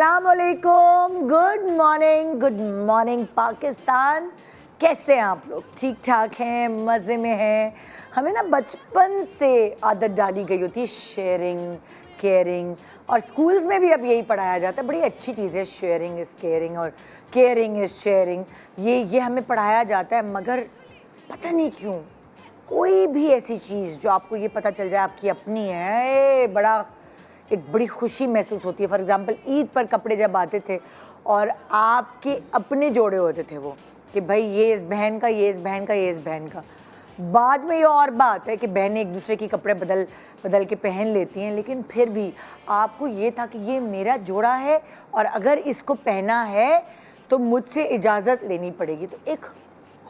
अस्सलामुअलैकुम, good morning Pakistan. कैसे हैं आप लोग? ठीक ठाक हैं, मज़े में हैं। हमें ना बचपन से आदत डाली गई होती है शेयरिंग, केयरिंग, और स्कूल्स में भी अब यही पढ़ाया जाता है। बड़ी अच्छी चीज़ है, शेयरिंग इज़ केयरिंग और केयरिंग इज़ शेयरिंग। ये हमें पढ़ाया जाता है, मगर पता नहीं क्यों कोई भी ऐसी चीज़ जो आपको ये पता चल जाए आपकी अपनी है, एक बड़ी खुशी महसूस होती है। फॉर एग्ज़ाम्पल ईद पर कपड़े जब आते थे और आपके अपने जोड़े होते थे वो, कि भाई ये इस बहन का, ये इस बहन का, ये इस बहन का। बाद में ये और बात है कि बहनें एक दूसरे की कपड़े बदल के पहन लेती हैं, लेकिन फिर भी आपको ये था कि ये मेरा जोड़ा है और अगर इसको पहना है तो मुझसे इजाज़त लेनी पड़ेगी। तो एक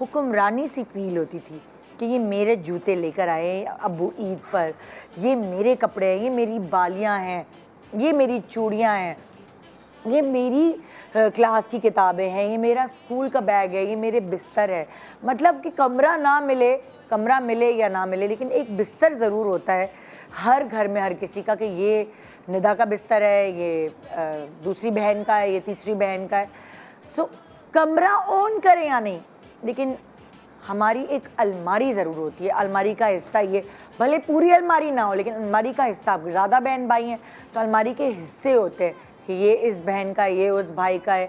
हुक्मरानी सी फील होती थी कि ये मेरे जूते लेकर आए अब्बू ईद पर, ये मेरे कपड़े हैं, ये मेरी बालियां हैं, ये मेरी चूड़ियां हैं, ये मेरी क्लास की किताबें हैं, ये मेरा स्कूल का बैग है, ये मेरे बिस्तर है। मतलब कि कमरा मिले या ना मिले, लेकिन एक बिस्तर ज़रूर होता है हर घर में, हर किसी का, कि ये निदा का बिस्तर है, ये दूसरी बहन का है, ये तीसरी बहन का है। सो कमरा ओन करें या नहीं, लेकिन हमारी एक अलमारी ज़रूर होती है। अलमारी का हिस्सा ये, भले पूरी अलमारी ना हो, लेकिन अलमारी का हिस्सा, आप ज़्यादा बहन भाई हैं तो अलमारी के हिस्से होते हैं कि ये इस बहन का, ये उस भाई का है।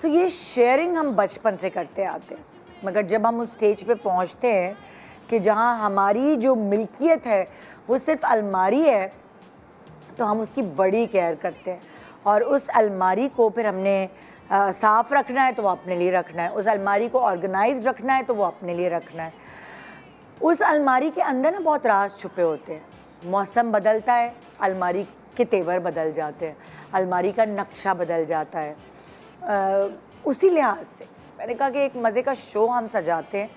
सो ये शेयरिंग हम बचपन से करते आते हैं, मगर जब हम उस स्टेज पे पहुंचते हैं कि जहां हमारी जो मिल्कियत है वो सिर्फ अलमारी है, तो हम उसकी बड़ी केयर करते हैं। और उस अलमारी को फिर हमने साफ़ रखना है तो वो अपने लिए रखना है, उस अलमारी को ऑर्गेनाइज रखना है तो वो अपने लिए रखना है। उस अलमारी के अंदर ना बहुत राज छुपे होते हैं। मौसम बदलता है, अलमारी के तेवर बदल जाते हैं, अलमारी का नक्शा बदल जाता है। उसी लिहाज से मैंने कहा कि एक मज़े का शो हम सजाते हैं,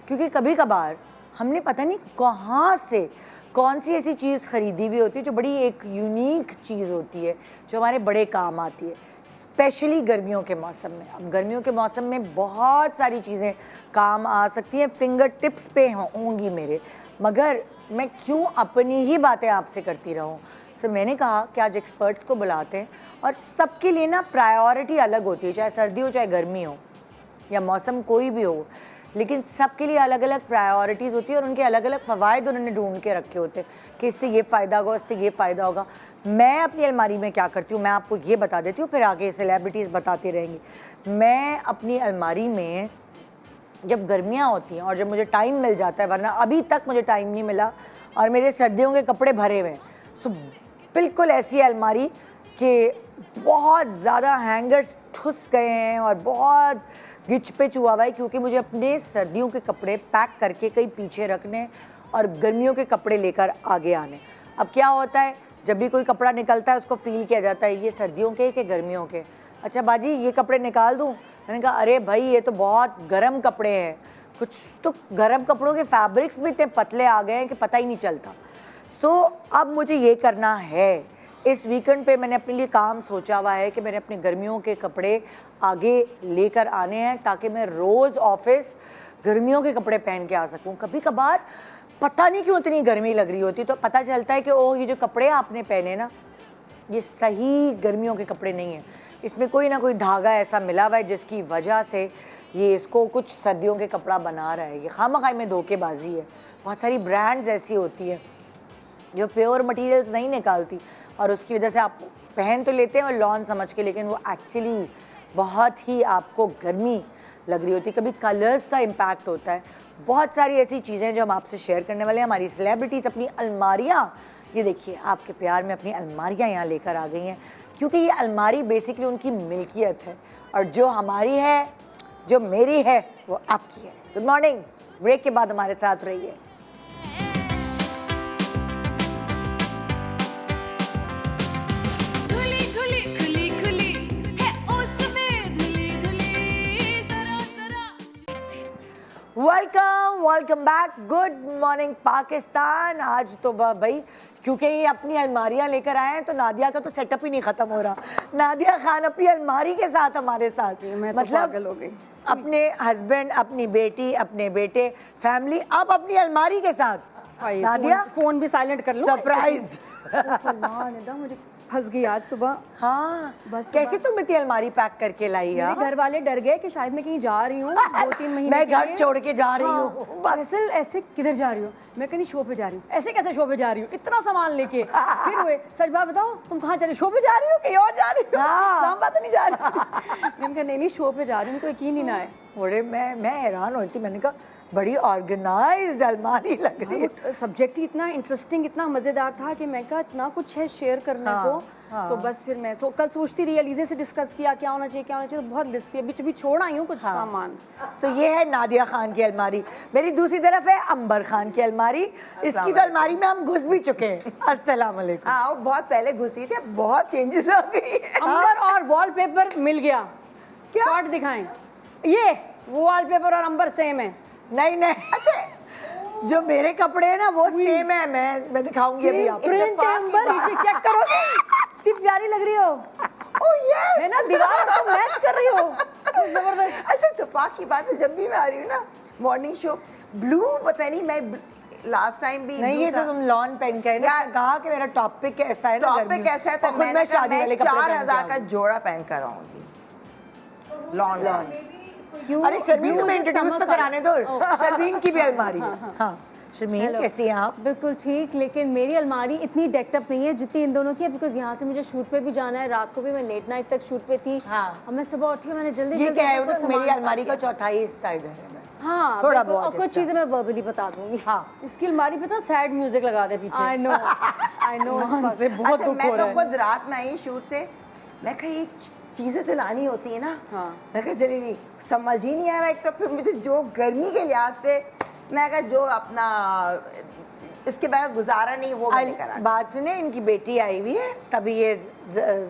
क्योंकि कभी कभार हमने पता नहीं कहाँ से कौन सी ऐसी चीज़ ख़रीदी हुई होती है जो बड़ी एक यूनिक चीज़ होती है, जो हमारे बड़े काम आती है, स्पेशली गर्मियों के मौसम में। अब गर्मियों के मौसम में बहुत सारी चीज़ें काम आ सकती हैं, फिंगर टिप्स पे होंगी मेरे, मगर मैं क्यों अपनी ही बातें आपसे करती रहूं। सो मैंने कहा कि आज एक्सपर्ट्स को बुलाते हैं, और सबके लिए ना प्रायोरिटी अलग होती है, चाहे सर्दी हो चाहे गर्मी हो या मौसम कोई भी हो, लेकिन सबके लिए अलग अलग प्रायोरिटीज़ होती है और उनके अलग अलग फ़वाइद उन्होंने ढूंढ के रखे होते हैं कि इससे ये फ़ायदा होगा, इससे ये फ़ायदा होगा। मैं अपनी अलमारी में क्या करती हूँ मैं आपको ये बता देती हूँ, फिर आगे सेलिब्रिटीज़ बताती रहेंगी। मैं अपनी अलमारी में जब गर्मियाँ होती हैं और जब मुझे टाइम मिल जाता है, वरना अभी तक मुझे टाइम नहीं मिला और मेरे सर्दियों के कपड़े भरे हुए हैं, सो बिल्कुल ऐसी अलमारी कि बहुत ज़्यादा हैंगर्स ठुस गए हैं और बहुत गिच पिच हुआ हुआ है, क्योंकि मुझे अपने सर्दियों के कपड़े पैक करके कहीं पीछे रखने और गर्मियों के कपड़े लेकर आगे आने। अब क्या होता है, जब भी कोई कपड़ा निकलता है उसको फील किया जाता है ये सर्दियों के कि गर्मियों के। अच्छा बाजी ये कपड़े निकाल दूँ? मैंने कहा अरे भाई ये तो बहुत गर्म कपड़े हैं। कुछ तो गर्म कपड़ों के फैब्रिक्स भी इतने पतले आ गए हैं कि पता ही नहीं चलता। सो अब मुझे ये करना है, इस वीकेंड पे मैंने अपने लिए काम सोचा हुआ है कि मैंने अपने गर्मियों के कपड़े आगे लेकर आने हैं, ताकि मैं रोज़ ऑफिस गर्मियों के कपड़े पहन के आ सकूं। कभी कभार पता नहीं क्यों इतनी गर्मी लग रही होती, तो पता चलता है कि ओह ये जो कपड़े आपने पहने ना, ये सही गर्मियों के कपड़े नहीं हैं, इसमें कोई ना कोई धागा ऐसा मिला हुआ है जिसकी वजह से ये इसको कुछ सर्दियों के कपड़ा बना रहा है। ये खामखाई में धोखेबाजी है। बहुत सारी ब्रांड्स ऐसी होती है जो प्योर मटेरियल्स नहीं निकालती, और उसकी वजह से आप पहन तो लेते हैं और लॉन समझ के, लेकिन वो एक्चुअली बहुत ही आपको गर्मी लग रही होती है। कभी कलर्स का इम्पैक्ट होता है। बहुत सारी ऐसी चीज़ें जो हम आपसे शेयर करने वाले हैं। हमारी सेलिब्रिटीज़ अपनी अलमारियाँ, ये देखिए आपके प्यार में अपनी अलमारियाँ यहाँ लेकर आ गई हैं, क्योंकि ये अलमारी बेसिकली उनकी मिल्कियत है, और जो हमारी है, जो मेरी है, वो आपकी है। गुड मॉर्निंग, ब्रेक के बाद हमारे साथ रहिए। Welcome back, good morning Pakistan. आज तो भाई क्योंकि ये अपनी अलमारियां लेकर आए हैं, तो नादिया का तो सेटअप ही नहीं खत्म हो रहा। नादिया खान अपनी अलमारी के साथ हमारे साथ, मतलब हो गई, अपने हस्बैंड, अपनी बेटी, अपने बेटे, फैमिली, अब अपनी अलमारी के साथ। नादिया फोन भी साइलेंट कर लो, सरप्राइज। फंस गई आज सुबह। हाँ बस कैसे तुम इतनी अलमारी पैक करके लाई मेरे यार? घर वाले डर गए कि शायद मैं कहीं जा रही हूँ 2-3 महीने मैं के घर लिए। छोड़ के जा रही हाँ, हूँ बस। दरअसल ऐसे किधर जा रही हो? मैं कहीं शो पे जा रही हूँ। ऐसे कैसे शो पे जा रही हूँ इतना सामान लेके? फिर हुए सच बात बताओ तुम कहाँ जा रही हो? शो पे जा रही हो कहीं और जा रही हो? हाँ। सांबा तो नहीं जा रही? मैंने कहा नहीं शो पे जा रही हूँ, उनको यकीन ही ना आए। अरे मैं हैरान हुई थी, मैंने कहा बड़ी ऑर्गेनाइज्ड अलमारी लग रही है। सब्जेक्ट ही इतना इंटरेस्टिंग इतना मज़ेदार था कि मैं कहा इतना कुछ है शेयर करने हाँ, को। हाँ। तो बस फिर मैं कल सोचती रही, अलीज़े से डिस्कस किया क्या होना चाहिए क्या होना चाहिए, तो बहुत लिस्ट किया, बीच छोड़ आई हूँ कुछ सामान। तो ये है नादिया खान की अलमारी। मेरी दूसरी तरफ है अंबर खान की अलमारी। इसकी तो अलमारी में हम घुस भी चुके हैं। अस्सलाम वालेकुम। हाँ वो बहुत पहले घुसी थी, अब बहुत चेंजेस हो गई है। अंबर और वॉलपेपर मिल गया। क्या? शॉट दिखाएं। ये वॉलपेपर और अंबर सेम है। नहीं अच्छा जो मेरे कपड़े हैं ना वो सेम है। मैं दिखाऊंगी अभी आपको। प्रिंट अंबर इसे चेक करोगे कितनी प्यारी लग रही हो। ओह यस, मैं ना दीवार को मैच कर रही हो जबरदस्त। अच्छा इत्तेफाक की बात है, जब भी मैं आ रही हूँ ना मॉर्निंग शो ब्लू, पता नहीं मैं लास्ट टाइम भी नहीं ये तो तुम लॉन पहन के ना कहा कि मेरा टॉपिक ऐसा है ना, टॉपिक ऐसा है, तो और खुद मैं शादी वाले कपड़े पहन के 4000 का आऊंगी। जोड़ा पहन कर आऊंगी लॉन लॉन। अरे शर्मीन तुम्हें इंट्रोड्यूस तो कराने दो। शर्मीन की भी अलमारी। हाँ शर्मीन कैसी हैं आप? बिल्कुल ठीक, लेकिन मेरी अलमारी इतनी डेक्टअप नहीं है जितनी इन दोनों की है, बिकॉज यहाँ से मुझे शूट पे भी जाना है। रात को भी मैं लेट नाइट तक शूट पे थी। हाँ। और मैं सुबह उठी, मैंने जल्दी ये क्या है कुछ ना, मेरी सामान अलमारी का उठा चौथाई हिस्सा इधर है बस। लिया। हाँ थोड़ा बिल्कुल, बहुत और कुछ हिस्सा। चीजें मैं वर्बली बता दूंगी। हाँ इसकी अलमारी पे तो सैड म्यूजिक लगा दे पीछे। आई नो से बहुत अच्छा दुख मैं हो रहा तो है। खुद रात में आई शूट से, मैं कहा ये चीज़ें चलानी होती है ना। हाँ। मैं कहा चली नहीं, समझ ही नहीं आ रहा। एक तो फिर मुझे जो गर्मी के लिहाज से मैं कहा जो अपना इसके बगैर गुजारा नहीं वो मैंने करा। बात सुने, इनकी बेटी आई हुई है तभी ये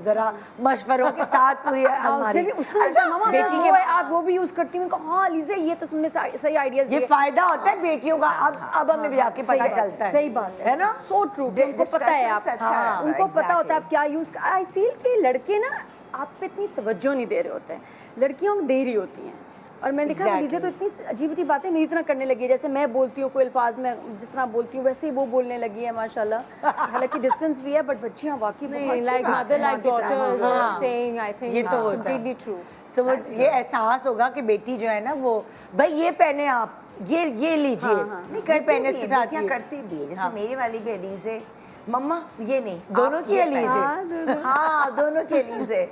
जरा मशवरों के साथ पूरी अलमारी। अच्छा मामा बेटी वो के है, आप वो भी यूज करती हूँ। हाँ लीजिए ये तो तुमने सही आइडियाज ये दिए। फायदा होता है बेटियों का। अब हमें भी जाके पता चलता है। सही बात है ना? So true. उनको पता है आप, Discussion से अच्छा हाँ, है, उनको पता होता है exactly. आप क्या यूज। आई फील कि लड़के ना आप पे इतनी तवज्जो नहीं दे रहे होते हैं, लड़कियों को दे रही होती हैं। और मैं देखा Exactly. लीजिए तो इतनी अजीब अजीब बातें मेरी तरह करने लगी है। जैसे मैं बोलती हूँ कोई अल्फाज में जिस तरह बोलती हूँ वैसे ही वो बोलने लगी है माशाल्लाह। हालांकि डिस्टेंस भी है बट बच्चियाँ वाकई बहुत लाइक बात मदर है। लाइक डॉटर हाँ। सेइंग, आई थिंक ये तो होता है। Completely true. समझ ये एहसास होगा कि बेटी जो है ना वो भाई ये पहने आप, ये लीजिए। नहीं ये करती पहने भी इसके है, साथ बेटियां ये। करती भी है। जैसे हाँ। मेरी वाली भी एलीज है, मम्मा ये नहीं दोनों आप की ये एलीज पहनो। है? हाँ दोनों की एलीज है।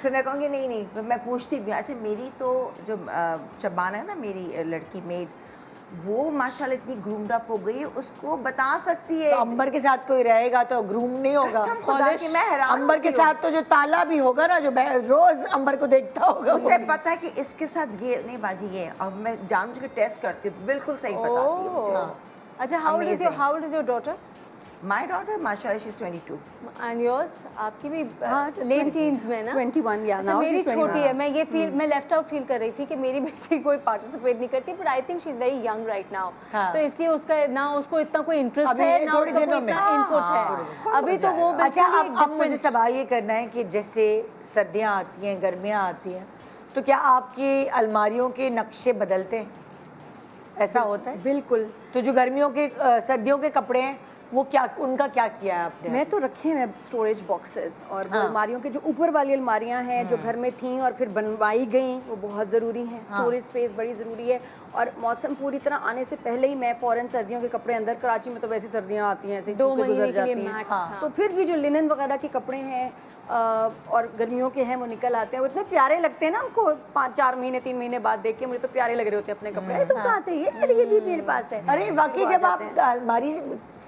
फिर मैं कहूँगी नहीं फिर मैं पूछती भी। अच्छा मेरी तो जो शबाना है ना मेरी लड़की मेड, वो माशाल्लाह इतनी ग्रूम्ड अप हो गई, उसको बता सकती है। तो अंबर के साथ कोई रहेगा तो ग्रूम नहीं होगा। कसम खुदा की मैं हैरान अंबर के होती हूँ। साथ तो जो ताला भी होगा ना, जो रोज अंबर को देखता होगा उसे पता है कि इसके साथ ये नहीं बाजी ये, और मैं जान के टेस्ट करती हूँ, बिल्कुल सही बताती है मुझे। अच्छा, how is Amazing. Your daughter my daughter माशाल्लाह शी इज 22। And yours? आपकी भी हाँ, लेट टीन्स में ना? 21 या अच्छा, मेरी छोटी है। मैं ये फील मैं लेफ्ट आउट फील कर रही थी कि मेरी बेटी कोई पार्टिसिपेट नहीं करती, but I think she is very young right now. हाँ। तो इसलिए उसका ना उसको इतना कोई इंटरेस्ट अभी है ना थोड़ी उसका कोई दिनों में। इतना इनपुट है। अभी तो वो अच्छा बिल्कुल अब मुझे सवाल ये करना है कि जैसे सर्दियाँ आती हैं, गर्मियाँ आती हैं, तो क्या आपकी अलमारियों के नक्शे बदलते हैं? ऐसा होता है? बिल्कुल। तो जो गर्मियों के सर्दियों के कपड़े हैं वो क्या, उनका क्या किया है आपने? मैं तो रखे हैं स्टोरेज बॉक्सेस और वो हाँ। अलमारियों के जो ऊपर वाली अलमारियां हैं जो घर में थीं और फिर बनवाई गई, वो बहुत ज़रूरी हैं। स्टोरेज स्पेस बड़ी ज़रूरी है। और मौसम पूरी तरह आने से पहले ही मैं फ़ौरन सर्दियों के कपड़े अंदर, कराची में तो वैसी सर्दियाँ आती हैं ऐसे 2 धूपें महीने गुजर के लिए जाती हैं। मैक्स। हाँ। तो फिर भी जो लिनन वगैरह के कपड़े हैं और गर्मियों के हैं वो निकल आते हैं। वो इतने प्यारे लगते हैं ना, हमको 5-4 महीने 3 महीने बाद देख के मुझे तो प्यारे लग रहे होते हैं अपने कपड़े। अरे तुम कहाँ थे? ये भी मेरे पास है। अरे वाकई वो आ जब आप जाते हैं। अलमारी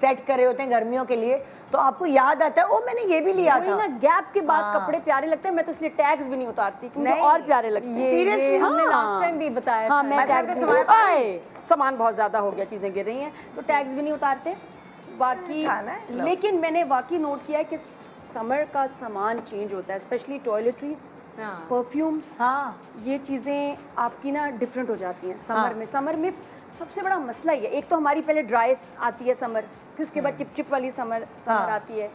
सेट कर रहे होते हैं गर्मियों के लिए तो आपको याद आता है ओ मैंने ये भी लिया वही था। ना, गैप के बाद हाँ। कपड़े प्यारे लगते हैं। मैं तो इसलिए टैग्स भी नहीं उतारती कि मुझे नहीं, और प्यारे लगते हैं। ये Seriously, हमने हाँ। लास्ट टाइम भी बताया हाँ, था। मैं मतलब टैग्स कि भी तुम्हारे पास- सामान बहुत ज़्यादा हो गया, चीज़ें गिर रही हैं तो टैग्स भी नहीं उतारते बाकी। खाना है, लो। लेकिन मैंने वाकई नोट किया है कि समर का सामान चेंज होता है, स्पेशली टॉयलेटरीज, हाँ। परफ्यूम्स, हाँ ये चीज़ें आपकी ना डिफरेंट हो जाती हैं समर हाँ। में। समर में सबसे बड़ा मसला ये, एक तो हमारी पहले ड्राई आती है समर, फिर उसके बाद चिप चिप वाली समर हाँ। आती है।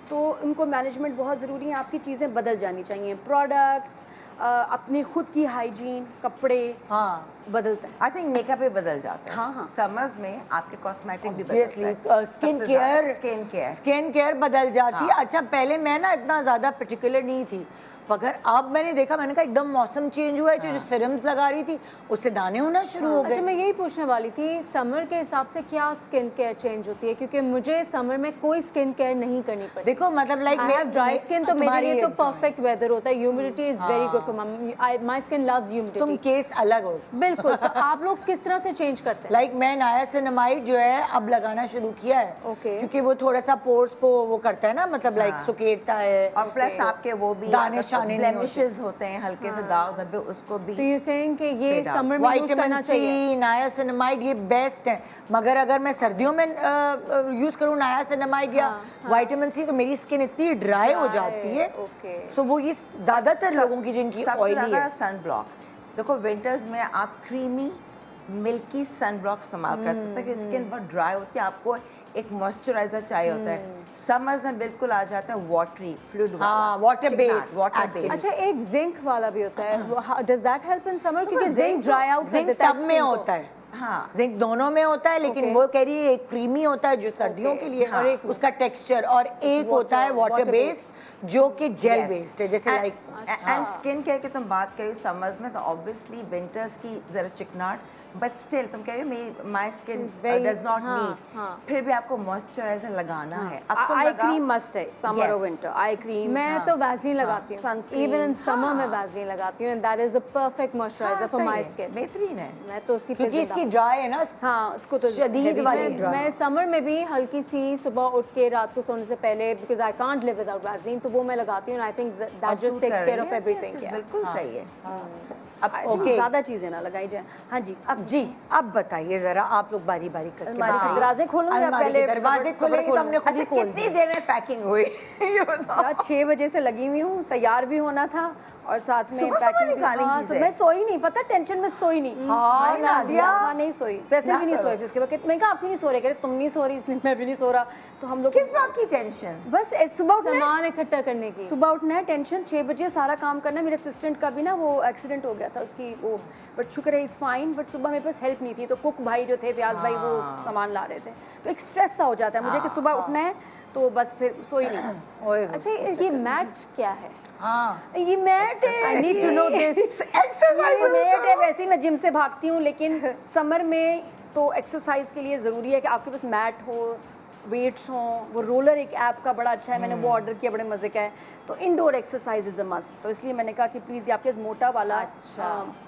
तो उनको मैनेजमेंट बहुत ज़रूरी है। आपकी चीज़ें बदल जानी चाहिए, प्रोडक्ट्स, अपनी खुद की हाइजीन, कपड़े हाँ बदलता है। आई थिंक मेकअप भी बदल जाता है। हाँ, हाँ। समर्स में आपके कॉस्मेटिक भी ऑब्वियसली बदलता है। स्किन केयर बदल जाती है। हाँ। अच्छा पहले मैं ना इतना ज्यादा पर्टिकुलर नहीं थी, मगर अब मैंने देखा, मैंने कहा एकदम मौसम चेंज हुआ है, जो सीरम्स लगा रही थी उससे दाने होना शुरू हो अच्छा गए। मैं यही पूछने वाली थी, समर के हिसाब से क्या स्किन केयर चेंज होती है, क्योंकि मुझे समर में कोई स्किन केयर नहीं करनी पड़ती। देखो मतलब like I have dry skin, तो मेरे लिए तो परफेक्ट वेदर होता है, humidity is very good for my skin loves तुम ह्यूमिडिटी। केस अलग हो। बिल्कुल। तो आप लोग किस तरह से चेंज करते हैं? लाइक मैं नायासिनामाइड जो है अब लगाना शुरू किया है। Okay. क्योंकि वो थोड़ा सा पोर्स को वो करता है ना, मतलब लाइक सुकेरता है। और प्लस आपके वो भी दाने शाने नहीं ब्लेमिशेस होते हैं, हल्के से दाग धब्बे, उसको भी तो यू सेइंग कि ये Fade out. समर में यूज विटामिन करना चाहिए? सी, नायासिनामाइड ये बेस्ट है, मगर अगर मैं सर्दियों में यूज करूँ नायासिनामाइड या विटामिन सी तो मेरी स्किन इतनी ड्राई हो जाती है। ओके। सो वो ये ज्यादातर लोगों की जिनकी सबसे ऑयली ज़्यादा है। Sun block. देखो विंटर्स में आप क्रीमी मिल्की सन ब्लॉक इस्तेमाल कर सकते हैं कि स्किन बहुत ड्राई होती है, आपको एक मॉइस्चराइजर चाहिए होता है। समर्स में बिल्कुल आ जाता है वाटरी फ्लूइड हाँ, water based, water actually. Based. अच्छा एक जिंक वाला भी होता है, does that help in summer? क्योंकि जिंक ड्राई आउट कर जिंक देता है सब में skin को। होता है, हाँ जिंक दोनों में होता है, लेकिन Okay. वो कह रही है एक क्रीमी होता है जो सर्दियों के लिए, और एक उसका टेक्सचर, और एक होता है वाटर बेस्ड जो कि जेल बेस्ड है, जैसे लाइक एंड स्किन केयर की तुम बात करी समर्स में, तो ऑब्वियसली विंटर्स की जरा चिकनाट, बट स्टिल तुम कह रही हो मेरी my skin very- does not हाँ, नीड, हाँ। फिर भी आपको मॉइस्चराइजर लगाना है। अब तुम आई लगाओ- क्रीम मस्ट है समर और Yes. विंटर। आई क्रीम मैं तो वैसलीन लगाती हूँ, Sunscreen. इवन इन समर में वैसलीन लगाती हूँ, and that is a perfect moisturiser हाँ, फॉर सही माय है, स्किन। बेहतरीन है। मैं तो उसी पे क्योंकि जिंदा इसकी हूँ। ड्राई है ना, हाँ, उसको तो शदीद heavy वाली है। ड्राई। मैं समर में भी हल्की सी सुबह उठ के रात को सोने से पहले, because I can't live without Vaseline, तो वो मैं लगाती हूँ। आई थिंक दैट और जस्ट सूट टेक्स कर केयर रही ऑफ है, yes, एवरीथिंग। yes, बिल्कुल सही है। अब I think ओके ज्यादा चीजें ना लगाई जाए। हाँ जी, अब जी, अब बताइए जरा, आप लोग बारी बारी करके अलमारी के बताइए। दरवाजे खोलूं या अलमारी के पहले दरवाजे कपड़े खोलेंगे तो हमने खुद ही अच्छा खोल कितनी दिए। देर में पैकिंग हुई ये बताओ। रात 6 बजे से लगी हुई हूँ, तैयार भी होना था और साथ में सुबह packing भी। निकाली हाँ, चीजें। मैं सोई नहीं, पता टेंशन में सोई नहीं। हाँ, नादिया। हाँ नहीं सोई, वैसे भी नहीं सोई। फिर उसके बाद मैं कहा आप क्यों नहीं सो रहे? कहते तुम नहीं सो रही इसलिए मैं भी नहीं सो रहा। तो हम लोग किस बात की टेंशन? बस सुबह उठना है, सामान इकट्ठा करने की। सुबह उठना है, टेंशन 6 बजे सारा काम करना है। मेरे असिस्टेंट का भी ना वो एक्सीडेंट हो गया था उसकी, वो बट शुक्र है इज फाइन। बट सुबह मेरे पास हेल्प नहीं थी, तो कुक भाई जो थे, प्याज भाई, वो सामान ला रहे थे, तो एक स्ट्रेस सा हो जाता है मुझे कि सुबह उठना है, तो बस फिर सोई नहीं। ओए अच्छा ये मैट क्या है? हाँ, ये मैट है, I need to know this. ये मैट है। वैसे ही मैं जिम से भागती हूँ, लेकिन समर में तो एक्सरसाइज के लिए ज़रूरी है कि आपके पास मैट हो, वेट्स हो। वो रोलर एक ऐप का बड़ा अच्छा है, मैंने वो ऑर्डर किया, बड़े मज़े का है। तो indoor exercise is a must, तो इसलिए मैंने कहा कि प्लीज़ ये आपके पास मोटा वाला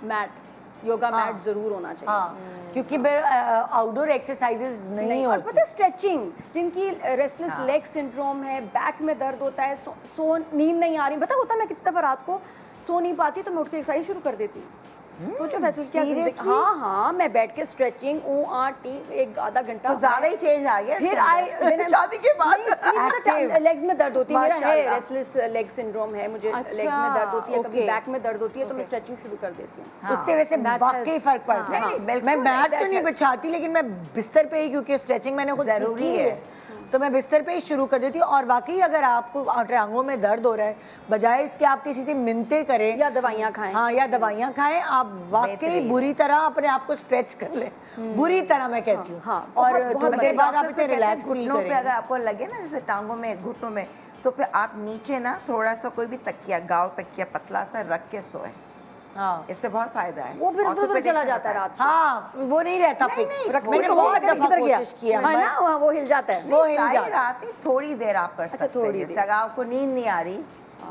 मैट, योगा मैट ज़रूर होना चाहिए। हाँ, क्योंकि आउटडोर एक्सरसाइजेज नहीं और होती। पता है स्ट्रेचिंग, जिनकी रेस्टलेस लेग सिंड्रोम है, बैक में दर्द होता है, सो नींद नहीं आ रही, पता होता है मैं कितनी दफ़ा रात को सो नहीं पाती, तो मैं उठ के एक्सरसाइज शुरू कर देती हूँ। सोचो फैसिलिटी क्या जिंदगी। हाँ हाँ, मैं बैठ के स्ट्रेचिंग एक आधा घंटा। तो ज्यादा ही चेंज आ गया फिर इसके अंदर। शादी के बाद लेग्स में दर्द होती है, मेरा है माशाल्लाह। रेस्टलेस लेग सिंड्रोम है, मुझे अच्छा, लेग्स में दर्द होती है, कभी okay. बैक में दर्द होती है, तो मैं स्ट्रेचिंग शुरू कर देती हूँ। उससे वैसे वाकई फर्क पड़ता है। नहीं, बिल्कुल, मैं मैट तो exactly. नहीं बिछाती, लेकिन मैं बिस्तर पे ही, क्योंकि स्ट्रेचिंग मैंने खुद जरूरी सीखी है। तो मैं बिस्तर पे ही शुरू कर देती हूँ। और वाकई अगर आपको टांगों में दर्द हो रहा है, बजाय इसके आप किसी से मिन्नतें करें या दवाइयाँ खाएं। हाँ, या दवाइयाँ खाएं, आप वाकई बेहतरीन। बुरी तरह अपने आप को स्ट्रेच कर लें, बुरी तरह मैं कहती हूँ। हाँ, और बहुत- बहुत थोड़ी देर बाद आप डॉक्टर इसे से कहते हैं रिलैक्स फील घुटनों पे अगर करेंगे। आपको लगे ना, जैसे टांगों में, घुटनों में, तो फिर आप नीचे ना थोड़ा सा कोई भी तकिया, गाँव तकिया पतला सा रख के सोए, हाँ इससे बहुत फायदा है। वो फिर उधर Orthopedics चला ने जाता है बताया। रात को। हाँ, वो नहीं रहता नहीं, फिक्स। नहीं, मैंने थोड़ी बहुत देर दफा किधर गया? कोशिश किया, है ना, वो हिल जाता है। वो नहीं, हिल सारी जाता है। रात नहीं, थोड़ी देर आप कर सकते हैं। थोड़ी जैसे देर। अगर आपको नींद नहीं आ रही,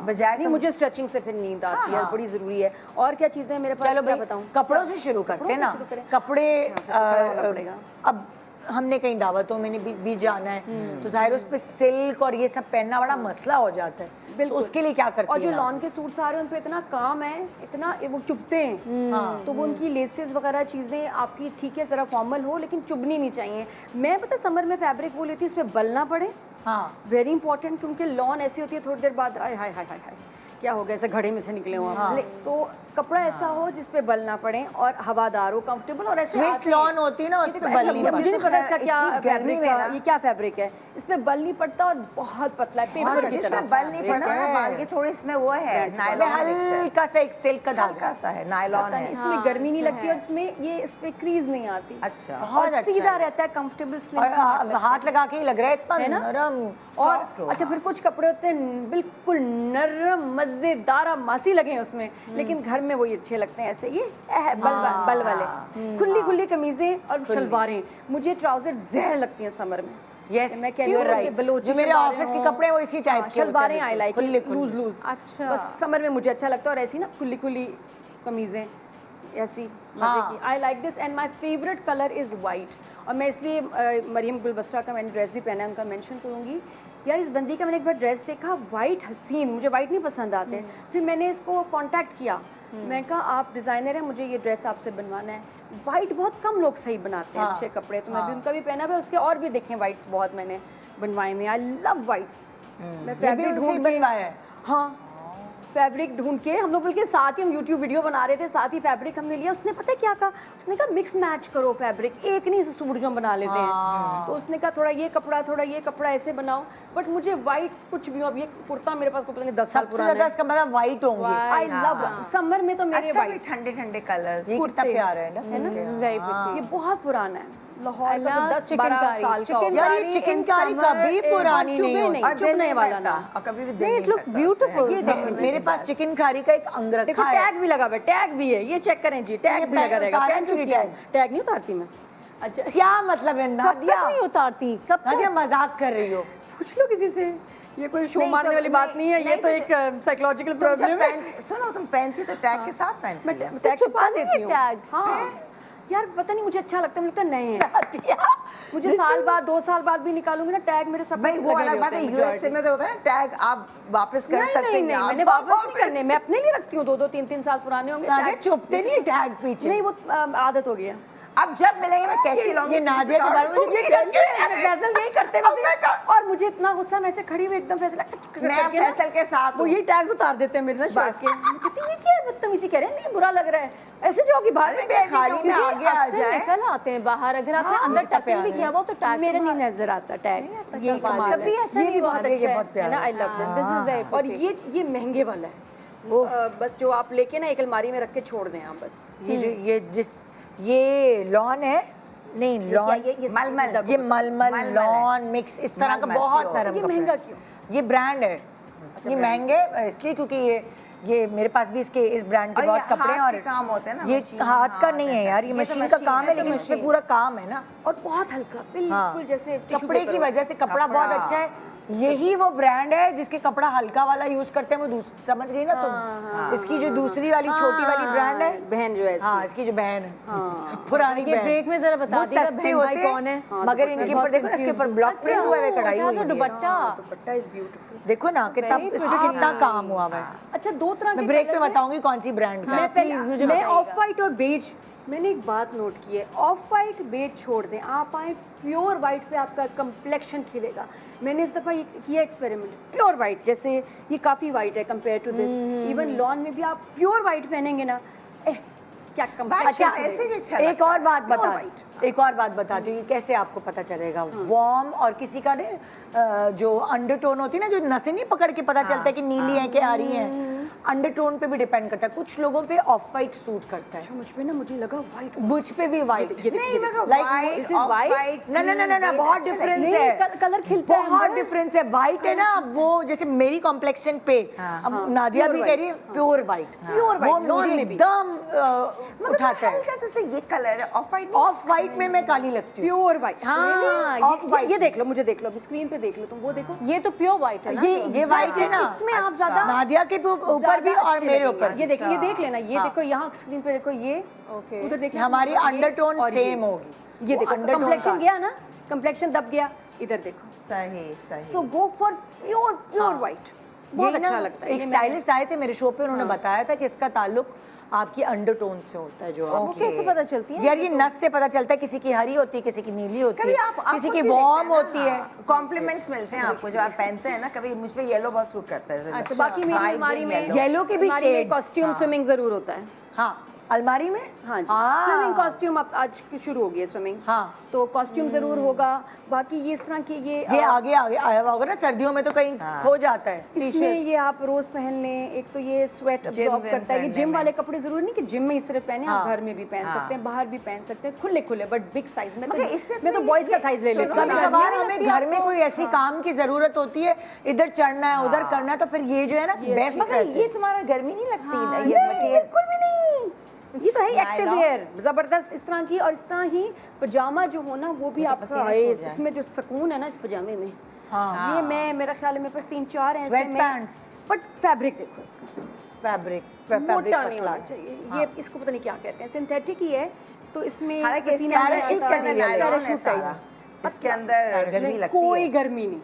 बजाय नहीं, तुम- मुझे स्ट्रेचिंग से फिर नींद आती है, बड़ी जरूरी है। और क्या चीजें हैं मेरे पास, चलो क्या भाई, बताऊं? कपड़ों से शुरू करते हैं ना। शुरू करें। कपड़े करना पड़ेगा। अब हमने कहीं दावतों में भी जाना है, तो जाहिर उस पे सिल्क और ये सब पहनना बड़ा मसला हो जाता है। तो उसके लिए क्या करती और जो हैं आप? लॉन के सूट्स आ रहे हैं उन पे इतना काम है, इतना वो चुभते हैं, तो वो उनकी लेसेस वगैरह चीजें आपकी ठीक है जरा फॉर्मल हो, लेकिन चुभनी नहीं चाहिए। मैं पता समर में फैब्रिक वो लेती हूँ उसमें बल ना पड़े, हाँ, वेरी इंपॉर्टेंट, क्योंकि लॉन ऐसी होती है थोड़ी देर बाद, आय हाय हाय हाय हाय, क्या हो गया, ऐसे घड़े में से निकले हो आप। तो कपड़ा ऐसा हो जिस पे बल ना पड़े और हवादार हो, कंफर्टेबल, और ऐसे स्विस आते लॉन होती है ना, उस पे बल नहीं मुझे पड़ता। नहीं पता इसका क्या इतनी गर्मी फैब्रिक में है, ना- ये क्या फैब्रिक है, इस पे बल नहीं पड़ता और बहुत पतला है, पेपर की तरह जिसमें बल नहीं पड़ता ना, है। बाल की थोड़ी इसमें वो है नायलॉन, हल्का सा एक सिल्क का धागा हल्का सा है, नायलॉन है। इसमें गर्मी नहीं लगती और इसमें ये इस पे क्रीज नहीं आती। अच्छा। बहुत और अच्छा सीधा है। रहता है, कंफर्टेबल, स्लिम। और हाथ लगा के ही लग रहा है इतना है ना? नरम। और soft हो, अच्छा, फिर कुछ कपड़े होते हैं बिल्कुल नरम, मजेदार, मासी लगे हैं उसमें, लेकिन घर में वही अच्छे लगते हैं ऐसे, ये बल वाले, खुली खुली कमीजें और शलवारें। मुझे ट्राउजर जहर लगती हैं समर में। यस, मैं कह रही यू हूँ राइट। बलोची जो मेरे शलवारें ऑफिस के हों, कपड़े वो इसी टाइप के शलवारें आई लाइक खुले लूज लूज। अच्छा। बस समर में मुझे अच्छा लगता है, और ऐसी ना खुली खुली कमीजें ऐसी मजे की। I like this and my favourite colour is white. और मैं इसलिए मरियम गुल बसरा का मैंने ड्रेस भी पहना है, उनका मेंशन करूंगी। यार इस बंदी का मैंने एक बार ड्रेस देखा, वाइट हसीन, मुझे वाइट नहीं पसंद आते। फिर मैंने इसको कांटेक्ट किया, मैं कहा आप डिज़ाइनर हैं, मुझे ये ड्रेस आपसे बनवाना है। वाइट बहुत कम लोग सही बनाते हैं अच्छे कपड़े, तो मैं भी उनका भी पहना है, उसके और भी देखे वाइट्स बहुत मैंने बनवाए में। I love whites. मैं फैब्रिक ढूंढ के बनवाया है। हाँ, फैब्रिक ढूंढ के हम लोग बल्कि साथ ही हम यूट्यूब वीडियो बना रहे थे, साथ ही फैब्रिक हमने लिया। उसने पता है क्या कहा, उसने कहा मिक्स मैच करो फैब्रिक, एक नहीं सूट जो हम बना लेते हैं। तो उसने कहा थोड़ा ये कपड़ा ऐसे बनाओ। बट मुझे वाइट्स कुछ भी हो, अब ये कुर्ता मेरे पास को पता नहीं 10 साल सबसे पुराना ज्यादा है। इसका मतलब वाइट होंगे। आई लव समर में तो मेरे अच्छा भी वाइट ठंडे ठंडे कलर्स। ये कितना कुर्ते। प्यारा है ना। This is very pretty. ये बहुत पुराना है, लाहौर I का तो love 10-12 चिकनकारी। साल का हो चिकन गया। यार ये कारी चिकन in कारी summer कभी is- पुरानी चुभे नहीं नहीं, होती। और दिल चुभने नहीं वाला करता, ना। और कभी भी दिल नहीं, नहीं it looks करता beautiful. उससे। ये देखो, देखो, मेरे पास चिकन कारी का एक अंग देखो रखा है। टैग भी लगा हुआ है, टैग भी है, ये चेक करें जी, ये टैग भी लगा रहेगा। उतारा टैग क्यों नहीं क्यों? टैग? टैग नहीं उतारती मैं। अच्छा, क्या मतलब है कब नादिया? तक नहीं उतारती, कब तक? नादिया मजाक कर रही हो। पूछ लो किसी से, ये कोई शो नहीं, मारने तो वाली बात नहीं है, ये नहीं, तो तो एक साइकोलॉजिकल तुम जब प्रॉब्लम है। सुनो, तुम पहनती तो टैग के साथ मैं पहनती हो। टैग छुपा नहीं है देती हूँ। टैग? हाँ यार, पता नहीं मुझे अच्छा लगता है, मुझे लगता है नए हैं। नादिया, मुझे साल बाद 2 साल बाद भी निकालूंगी ना टैग, मेरे सब भाई वो अलग बात है, यूएसए में तो होता है ना टैग आप वापस कर सकते नहीं हैं। नहीं, आप मैंने वापस नहीं करने, मैं अपने लिए रखती हूँ। 2-2 3-3 साल पुराने होंगे नादिया टैग। चुपते नहीं टैग पीछे। नहीं, वो आदत हो गया। अब जब मिलेंगे मैं कैसी लाऊंगी ये नादिया के बारे में मुझे ये फैसल यही करते हैं और मुझे इतना गुस्सा, मैं ऐसे खड़ी हुई एकदम फैसल मैं फैसल के साथ वो हूँ। ये टैग्स उतार देते हैं मेरे ना शर्ट बस। के। मैं कहती हूँ, ये क्या है, बदतमीजी कह रहे हैं, नहीं बुरा लग रहा है, ऐसे जाओगी बाहर अरे में क्या बेखारी जाओगी? में आगे आ अक्सर जाए। निकल आते हैं बाहर, अगर आपने हाँ, अंदर कितना टकिंग भी प्यारा किया हुआ तो टैग मेरे नहीं नजर आता टैग, ये कमाल है। कभी ऐसा ये नहीं भी हुआ। बहुत ये अच्छा बहुत है प्यारा ना। I love This is very this. और pretty. ये महंगे वाला है, बस जो आप लेके ना एक अलमारी में रख के छोड़ दें आप बस। ये लॉन है, नहीं लॉन, मलमल। ये मलमल मलमल लॉन मिक्स इस तरह का मलमल, बहुत pure। नरम ये कपड़ा महंगा है। क्यों? ये ब्रांड है, ये महंगे इसलिए क्योंकि ये मेरे पास भी इसके इस ब्रांड के और बहुत ये कपड़े हैं। हाथ और के काम होते हैं ना, ये मशीन, हाथ का हाथ नहीं है है। यार, ये ये तो मशीन का मशीन काम है, है, लेकिन तो इसमें मशीन। पूरा काम है ना। और बहुत हल्का, हाँ, बिल्कुल जैसे टिश्यू कपड़े की पेपर हो। वजह से कपड़ा बहुत कपड़ा। अच्छा है। यही वो ब्रांड है जिसके कपड़ा हल्का वाला यूज करते हैं, वो समझ गई ना तुम? इसकी जो दूसरी वाली छोटी वाली ब्रांड है, बहन जो है इसकी। हाँ इसकी जो बहन है हाँ। पुरानी ये बहन। ब्रेक में जरा बता वो दीजिएगा सस्ते बहन होते भाई हैं, कौन है? मगर दुपट्टे इनके बहुत ऊपर देखो ना, इसके ऊपर confused। ब्लॉक प्रिंट हुआ है, कढ़ाई अच्छा, हुई so है। दुपट्टा। Dupatta is beautiful. देखो ना कितना Very इसमें pretty। कितना काम हुआ है। अच्छा, 2 तरह मैं के ब्रेक में colours हैं। बताऊंगी कौन सी ब्रांड का हाँ, है। मैं पहले please, मुझे मैं बताइएगा। ऑफ वाइट और बेज, मैंने एक बात नोट की है, ऑफ वाइट बेज छोड़ दें, आप आए प्योर वाइट पे, आपका कम्प्लेक्शन खिलेगा। मैंने इस दफ़ा ये किया एक्सपेरिमेंट, प्योर वाइट, जैसे ये काफ़ी वाइट है compare to this, even lawn में भी आप प्योर वाइट पहनेंगे ना, क्या अच्छा, कम्प्लेक्शन ऐसे भी अच्छा एक लगता और बात Pure बता, white। एक और बात बताती हूँ, ये कैसे आपको पता चलेगा वार्म और किसी का ने जो अंडरटोन होती है ना, जो नसें नहीं पकड़ के पता चलता है कि नीली है कि आ रही है, अंडरटोन पे भी डिपेंड करता है। कुछ लोगों पे ऑफ वाइट सूट करता है, मुझ पे ना, मुझे लगा वाइट, मुझ पे भी वाइट। नहीं मगर Like white, this is off white? white, ना ना ना ना ना, green, बहुत अच्छे डिफरेंस लगेंगे। है, कलर खिलता है बहुत अंदर। डिफरेंस है। वाइट है ना वो, जैसे मेरी कॉम्प्लेक्शन पे अब नादिया pure भी white। कह रही है प्योर वाइट, Pure white, वो lawn मुझे में भी। एकदम मतलब उठाता है। हल्का सा ये कलर है ऑफ वाइट। ऑफ वाइट में मैं काली लगती हूँ। Pure white. हाँ, Off-white। ये देख लो, मुझे देख लो, अभी स्क्रीन पे देख लो, तुम वो देखो, ये तो प्योर व्हाइट है ना? ये वाइट है ना, इसमें आप ज्यादा नादिया के ऊपर भी और मेरे ऊपर। ये देखो, ये देख लेना, ये देखो यहाँ स्क्रीन पे देखो, ये Okay। उधर देखो, हमारी ये अंडरटोन और ये। सेम होगी। ये वो देखो, undertone कम्प्लेक्शन का। गया ना, कम्प्लेक्शन दब गया, इधर देखो। सही सही। सो गो फॉर प्योर वाइट, बहुत ये ना अच्छा लगता है। एक ये मैंने- स्टाइलिस्ट आए थे मेरे शो पे, उन्होंने बताया था कि इसका ताल्लुक आपकी अंडरटोन से होता है, जो वो आप कैसे पता चलती है? यार ये नस से पता चलता है, किसी की हरी होती है, किसी की नीली होती कभी है, आप किसी खुद की भी वार्म देखते हैं होती ना, है। हाँ, कॉम्प्लीमेंट्स मिलते हैं आपको जो आप पहनते हैं ना। कभी मुझ पे येलो बहुत सूट करता है। अच्छा, बाकी मेरी Bright अलमारी में yellow। येलो के भी शेड्स। कॉस्ट्यूम स्विमिंग जरूर होता है। हाँ, अलमारी में। हाँ जी, हाँ। स्विमिंग कॉस्ट्यूम अब आज की शुरू हो गई है स्विमिंग। हाँ। तो कॉस्ट्यूम जरूर होगा। बाकी ये इस तरह की ये आगे आगे आया हुआ होगा ना, सर्दियों में तो कहीं खो जाता है। इसमें ये आप रोज पहन लें। एक तो ये स्वेट जिम अब्सॉर्ब विम करता है। ये करने जिम में। वाले कपड़े जरूरी नहीं कि जिम में ही सिर्फ पहने, आप हाँ। घर में भी पहन हाँ। सकते हैं, बाहर भी पहन सकते हैं, खुले खुले बट बिग साइज में। मगर इसमें मैं तो तुम्हें बॉयज का ये- साइज ले लेती सुनो हूँ। कभी ना, कभार नहीं हमें लगती घर में आपको? कोई ऐसी काम की जरूरत होती है, इधर चढ़ना है उधर करना है, तो फिर ये जो है ना बेस्ट मगर ये तुम्हारा गर्मी नहीं लगती हाँ, ये नहीं, मटेरियल? बिल्कुल भी नहीं। ये तो है एक्टिव Nylon। वेयर, जबरदस्त इस तरह की। और इस तरह ही पजामा जो हो ना वो भी आपका पसीने है। छूट जाए। इसमें जो सुकून है ना इस पजामे में, हाँ। ये मैं मेरा ख्याल है मेरे पास 3-4 हैं ऐसे Sweat में। pants। बट फैब्रिक देखो इसका, फैब्रिक मोटा नहीं होना चाहिए। ये इसको पता नहीं क्या कहते हैं, सिंथेटिक ही है। तो इसमें हालांकि इसके पसीना अंदर नहीं इसके आता, अंदर parachute नायलॉन है type। सारा। इसके अंदर गर्मी लगती कोई है। गर्मी नहीं,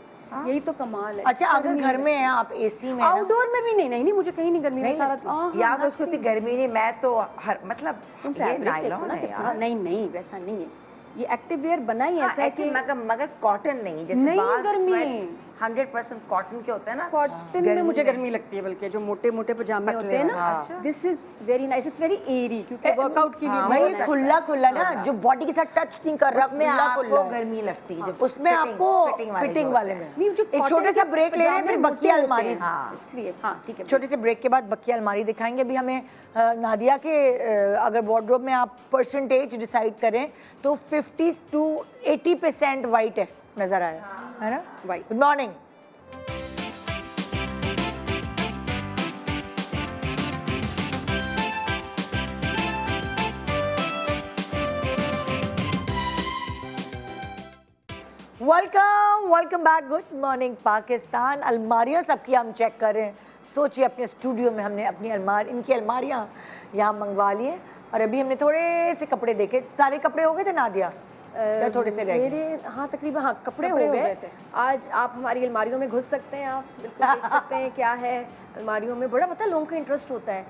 यही तो कमाल है। अच्छा, अगर घर में है आप एसी में है ना, आउटडोर में भी नहीं, नहीं मुझे कहीं नहीं गर्मी में सारा। या तो उसको इतनी गर्मी नहीं, मैं तो हर मतलब तुम ये fabric देखो नायलॉन ना है कितना- यार। नहीं नहीं वैसा नहीं है। ये एक्टिव वेयर बना ही हाँ, ऐसा है कि मगर कॉटन नहीं, जैसे नहीं बाल गर्मी। sweats 100% कॉटन के होते हैं ना। कॉटन में मुझे गर्मी लगती है, बल्कि जो मोटे मोटे पजामे पतले होते हैं वाले, ना, अच्छा। This is very nice, it's very airy, क्योंकि वर्कआउट की भी हाँ, भाई हो सकता है। खुला खुला ना, जो बॉडी के साथ टच नहीं कर रहा, उसमें खुला आपको खुला है। गर्मी लगती है, जो उसमें fitting- आपको fitting वाले फिटिंग जो वाले होते में हैं। नहीं, जो एक छोटे सा ब्रेक ले रहे हैं, फिर बकिया अलमारी। हाँ। इसलिए हाँ ठीक है। छोटे से ब्रेक के बाद बकिया अलमारी दिखाएंगे। अभी हमें नादिया के अगर वार्डरोब में आप परसेंटेज डिसाइड करें तो 50 to 80% वाइट है, नजर आया है ना। White। Good morning. Welcome back. Good morning Pakistan. अलमारियाँ सबकी हम चेक कर रहे हैं। सोचिए अपने स्टूडियो में हमने अपनी इनकी अलमारियाँ यहाँ मंगवा ली हैं, और अभी हमने थोड़े से कपड़े देखे। सारे कपड़े हो गए थे नादिया या थोड़े से रह गए? मेरे हाँ तकरीबन हाँ कपड़े हो हो गए गए थे। आज आप हमारी अलमारियों में घुस सकते हैं, आप बिल्कुल देख सकते हैं क्या है अलमारियों में। बड़ा पता है लोगों का इंटरेस्ट होता है,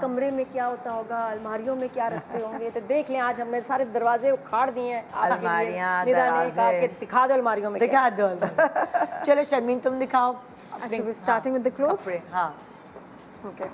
कमरे में क्या होता होगा, अलमारियों में क्या रखते होंगे। तो देख लें, आज हमने सारे दरवाजे उखाड़ दिए हैं आपके लिए। अलमारियाँ, निदा ने कहा दरवाजे। कि दिखा दो अलमारियों में क्या दिखा दो। चलो शर्मीन तुम दिखाओ। है। Starting with the clothes. कपड़े। हाँ, ओके।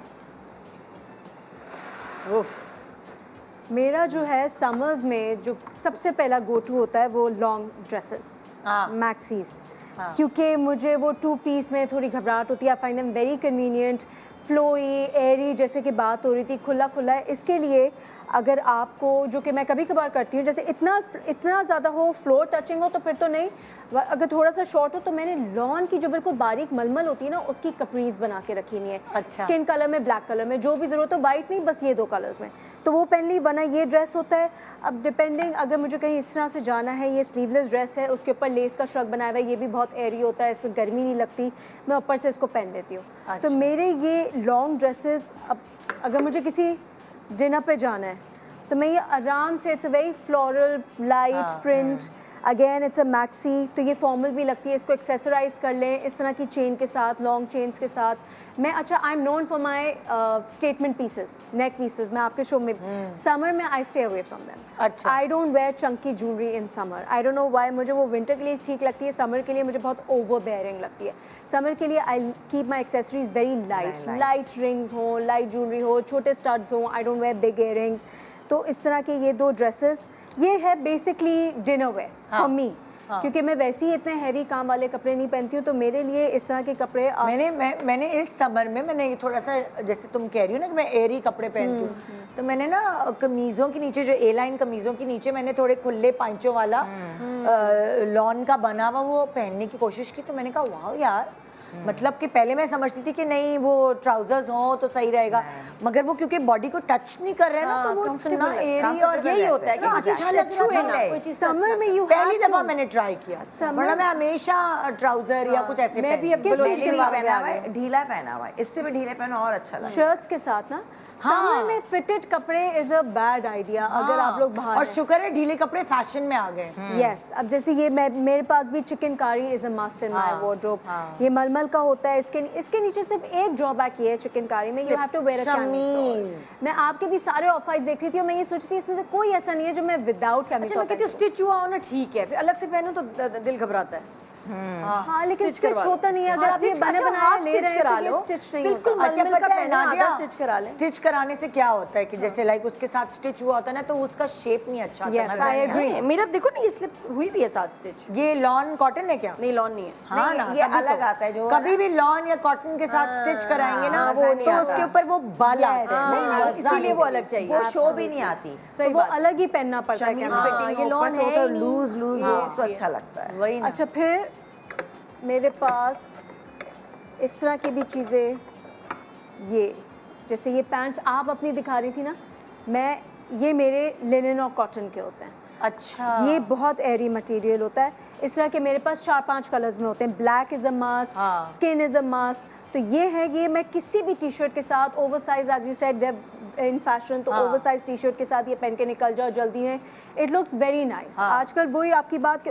मेरा जो है समर्स में जो सबसे पहला गो टू होता है वो लॉन्ग ड्रेसेस, हाँ। मैक्सीज। हाँ। क्योंकि मुझे वो 2 पीस में थोड़ी घबराहट होती है। I find them very convenient, flowy, airy, जैसे कि बात हो रही थी, खुला खुला है। इसके लिए अगर आपको, जो कि मैं कभी कभार करती हूँ, जैसे इतना ज़्यादा हो, फ्लोर टचिंग हो तो फिर तो नहीं, अगर थोड़ा सा शॉर्ट हो तो मैंने लॉन की जो बिल्कुल बारीक मलमल होती है ना, उसकी कपरीज बना के रखी हुई है। अच्छा। स्किन कलर में, ब्लैक कलर में, जो भी ज़रूरत हो, वाइट नहीं, बस ये 2 कलर्स में, तो वो पहन ली। वरना ये ड्रेस होता है। अब डिपेंडिंग, अगर मुझे कहीं इस तरह से जाना है, ये स्लीवलेस ड्रेस है, उसके ऊपर लेस का श्रग बनाया हुआ है, ये भी बहुत एरी होता है, इसमें गर्मी नहीं लगती, मैं ऊपर से इसको पहन लेती हूँ। अच्छा। तो मेरे ये लॉन्ग ड्रेसेस, अब अगर मुझे किसी डिनर पे जाना है तो मैं ये आराम से, it's a very floral light print, again it's a maxi, तो ये फॉर्मल भी लगती है। इसको एक्सेसराइज कर लें इस तरह की चेन के साथ, लॉन्ग चेन्स के साथ। मैं अच्छा, I am known for my statement pieces, neck pieces. मैं आपके शो में समर में I stay away from them. अच्छा। I don't wear chunky jewellery in summer. I don't know why. मुझे वो विंटर के लिए ठीक लगती है, समर के लिए मुझे बहुत ओवर बेयरिंग लगती है। समर के लिए I keep my accessories very light, light rings हो, लाइट ज्वेलरी हो, छोटे स्टड्स हो। I don't wear big earrings. तो इस तरह के ये 2 ड्रेसेस, ये है basically dinner wear for me, क्योंकि मैं वैसे ही इतने हैवी काम वाले कपड़े नहीं पहनती हूँ, तो मेरे लिए इस तरह के कपड़े मैंने इस समर में मैंने ये थोड़ा सा, जैसे तुम कह रही हो ना कि मैं एरी कपड़े पहनती हूँ, तो मैंने ना कमीज़ों के नीचे, जो ए लाइन कमीज़ों के नीचे, मैंने थोड़े खुले पांचों वाला लॉन का बना हुआ वो पहनने की कोशिश की। तो मैंने कहा वाह यार, मतलब कि पहले मैं समझती थी कि नहीं वो ट्राउजर्स हो तो सही रहेगा, मगर वो क्योंकि बॉडी को टच नहीं कर रहे हैं ना, तो वो इतना एरी और यही होता है कि अच्छा लग छुए रहा ना, है। कोई चीज़ समर में यू पहली दफा मैंने ट्राई किया, Summer- वरना मैं हमेशा ट्राउजर या कुछ ऐसे मैं भी पहनती अब हूँ। बलोची मैंने भी सलवार में पहना आ हुआ गए। है, ढीला पहना हुआ है, इससे भी ढीले पहनो और अच्छा लगेगा। शर्ट्स के साथ ना समर में फिटेड कपड़े इज अ बैड आइडिया अगर आप लोग बाहर और हैं। शुक्र है ढीले कपड़े फैशन में आ गए। यस अब जैसे ये मेरे पास भी chikankari is a must in my wardrobe. ये मलमल का होता है, इसके नीचे सिर्फ एक ड्रॉबैक ये है चिकनकारी में, यू हैव टू वेयर अ कैमिस। मैं आपके भी सारे ऑफ वाइट देख रही थी और मैं ये सोचती थी इसमें से कोई ऐसा नहीं है जो मैं विदाउट कैमिस अच्छा मैं कहती हूँ स्टिच हुआ हो ना ठीक है, फिर अलग से पहनो तो दिल घबराता है। हाँ लेकिन Stitch स्टिच करवा लो। होता नहीं है, अगर आप ये stitch- बने अच्छा, बनाए half ले stitch रहे हैं करा तो ये लो। स्टिच नहीं बिल्कुल होता। अच्छा मलमल का पता है पहना, नादिया, आधा stitch करा लें। स्टिच कराने से क्या होता है कि जैसे लाइक उसके साथ स्टिच हुआ होता है ना, तो उसका शेप नहीं अच्छा आता। Yes, नजर I नहीं agree. आता। मेरा देखो ना ये स्लिप हुई भी है 7 स्टिच। ये लॉन कॉटन है क्या? नहीं लॉन नहीं है। हाँ नहीं, ना, ये तभी अलग तो। आता है जो कभी भी लॉन या कॉटन के साथ स्टिच कराएंगे ना, हाँ, वो मजा नहीं तो आता। उसके ऊपर वो बल आते हैं। नहीं, मजा इसीलिए नहीं वो देते। अलग चाहिए। वो शो भी नहीं आती। तो वो अलग ही पहनना पड़ता है शमीज कैमिस। फिटिंग ये ऊपर lawn से है होता है ही नहीं। लूज लूज तो अच्छा लगता है। वही ना। अच्छा फिर मेरे पास इस तरह की भी चीज़ें, ये जैसे ये पैंट्स आप अपनी दिखा रही थी ना, मैं ये मेरे लिनन और कॉटन के होते हैं। अच्छा ये बहुत एरी मटेरियल होता है। इस तरह के मेरे पास 4-5 कलर्स में होते हैं। ब्लैक इज़ अ मस्ट, हाँ। Skin is a must. तो ये है कि मैं किसी भी टी शर्ट के साथ oversize, as you said they in fashion, तो ओवरसाइज टी शर्ट के साथ ये पहन के निकल जाओ जल्दी में, इट लुक्स वेरी नाइस। आजकल वही आपकी बात कि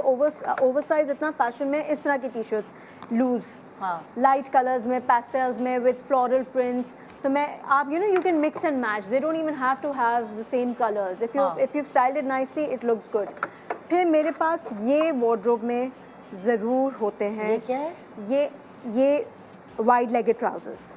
ओवरसाइज इतना फैशन में, इस तरह की T shirts loose light colours में, पेस्टल्स में विद फ्लोरल प्रिंट्स। तो मैं आप you can mix and match, they don't even have to have the same colours. If you styled it nicely it looks good. फिर मेरे पास ये wardrobe में ज़रूर होते हैं। ये क्या है? ये वाइड लेगेड ट्राउजर्स।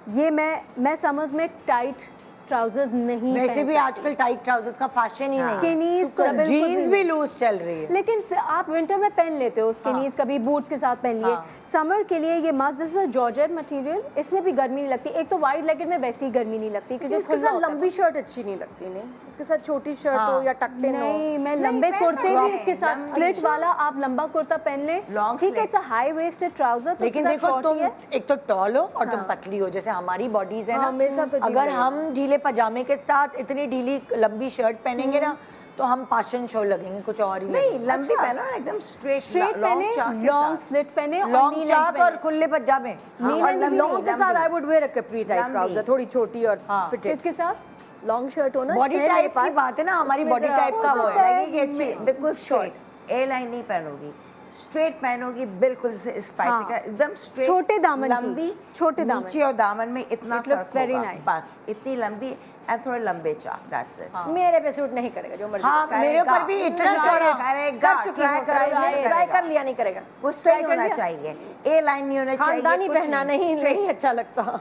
ये मैं समझ में टाइट ट्राउजर्स नहीं वैसे पहन भी सकती। आजकल टाइट ट्राउजर्स का फैशन ही नहीं है। स्किनीज तो बिल्कुल जीन्स भी नहीं। लूज चल रही है। लेकिन आप विंटर में पहन लेते हो स्किनीज, कभी बूट्स के साथ पहन लिए। समर के लिए ये मस्त, दिस इज जॉर्जेट मटेरियल, इसमें भी गर्मी नहीं लगती। एक तो वाइड लेगेड में वैसे ही गर्मी नहीं लगती क्योंकि इसके खुला साथ होता है। लंबी शर्ट अच्छी नहीं लगती। नहीं इसके साथ छोटी शर्ट हो या टकटे हो। नहीं, मैं लंबे मैं कुर्ते समझ भी गई, इसके साथ लंबी स्लिट वाला आप लंबा कुर्ता पहन ले, Long ठीक है, slit। It's a high waisted trouser. लेकिन देखो तुम एक तो टॉल हो और तुम पतली हो, जैसे हमारी बॉडीज है हाँ, मेरे साथ तो ना। जी अगर नहीं। हम ढीले पजामे के साथ इतनी ढीली लंबी शर्ट पहनेंगे ना, तो हम पाशन शो लगेंगे, कुछ और ही नहीं लंबी पहनो ना एकदम स्ट्रेट स्ट्रेट पहने, लॉन्ग चाक के लॉन्ग साथ। स्लिट पहने और लॉन्ग knee चाक length और पहने। खुले पजामे। Knee और length लॉन्ग नहीं, के साथ I would wear a Capri type लंबी। ट्राउजर, थोड़ी छोटी और फिटेड। किसके साथ? लॉन्ग शर्ट हो ना, बॉडी है मेरे टाइप की पास। बात है ना, हमारी उसमें बॉडी जरा टाइप का हो वो सकता है। है लगेगी अच्छी, बिल्कुल स्ट्रेट। ए लाइन नहीं पहनोगी, स्ट्रेट पहनोगी, बिल्कुल से स्पाइसी का एकदम स्ट्रेट। छोटे दामन की, लंबी, छोटे दामन। नीचे और दामन में इतना It looks फर्क very होगा। nice. बस इतनी लंबी एंड थोड़े लंबे चाक, दैट्स इट। मेरे पे सूट नहीं करेगा, जो मर्जी हाँ, मेरे ऊपर भी इतना चौड़ा। करेगा, कर चुकी ट्राई हूँ, करेगा, ट्राई कर लिया, नहीं करेगा। वो सही होना चाहिए, ए लाइन नहीं होना चाहिए, खानदानी कुछ पहना नहीं straight अच्छा लगता।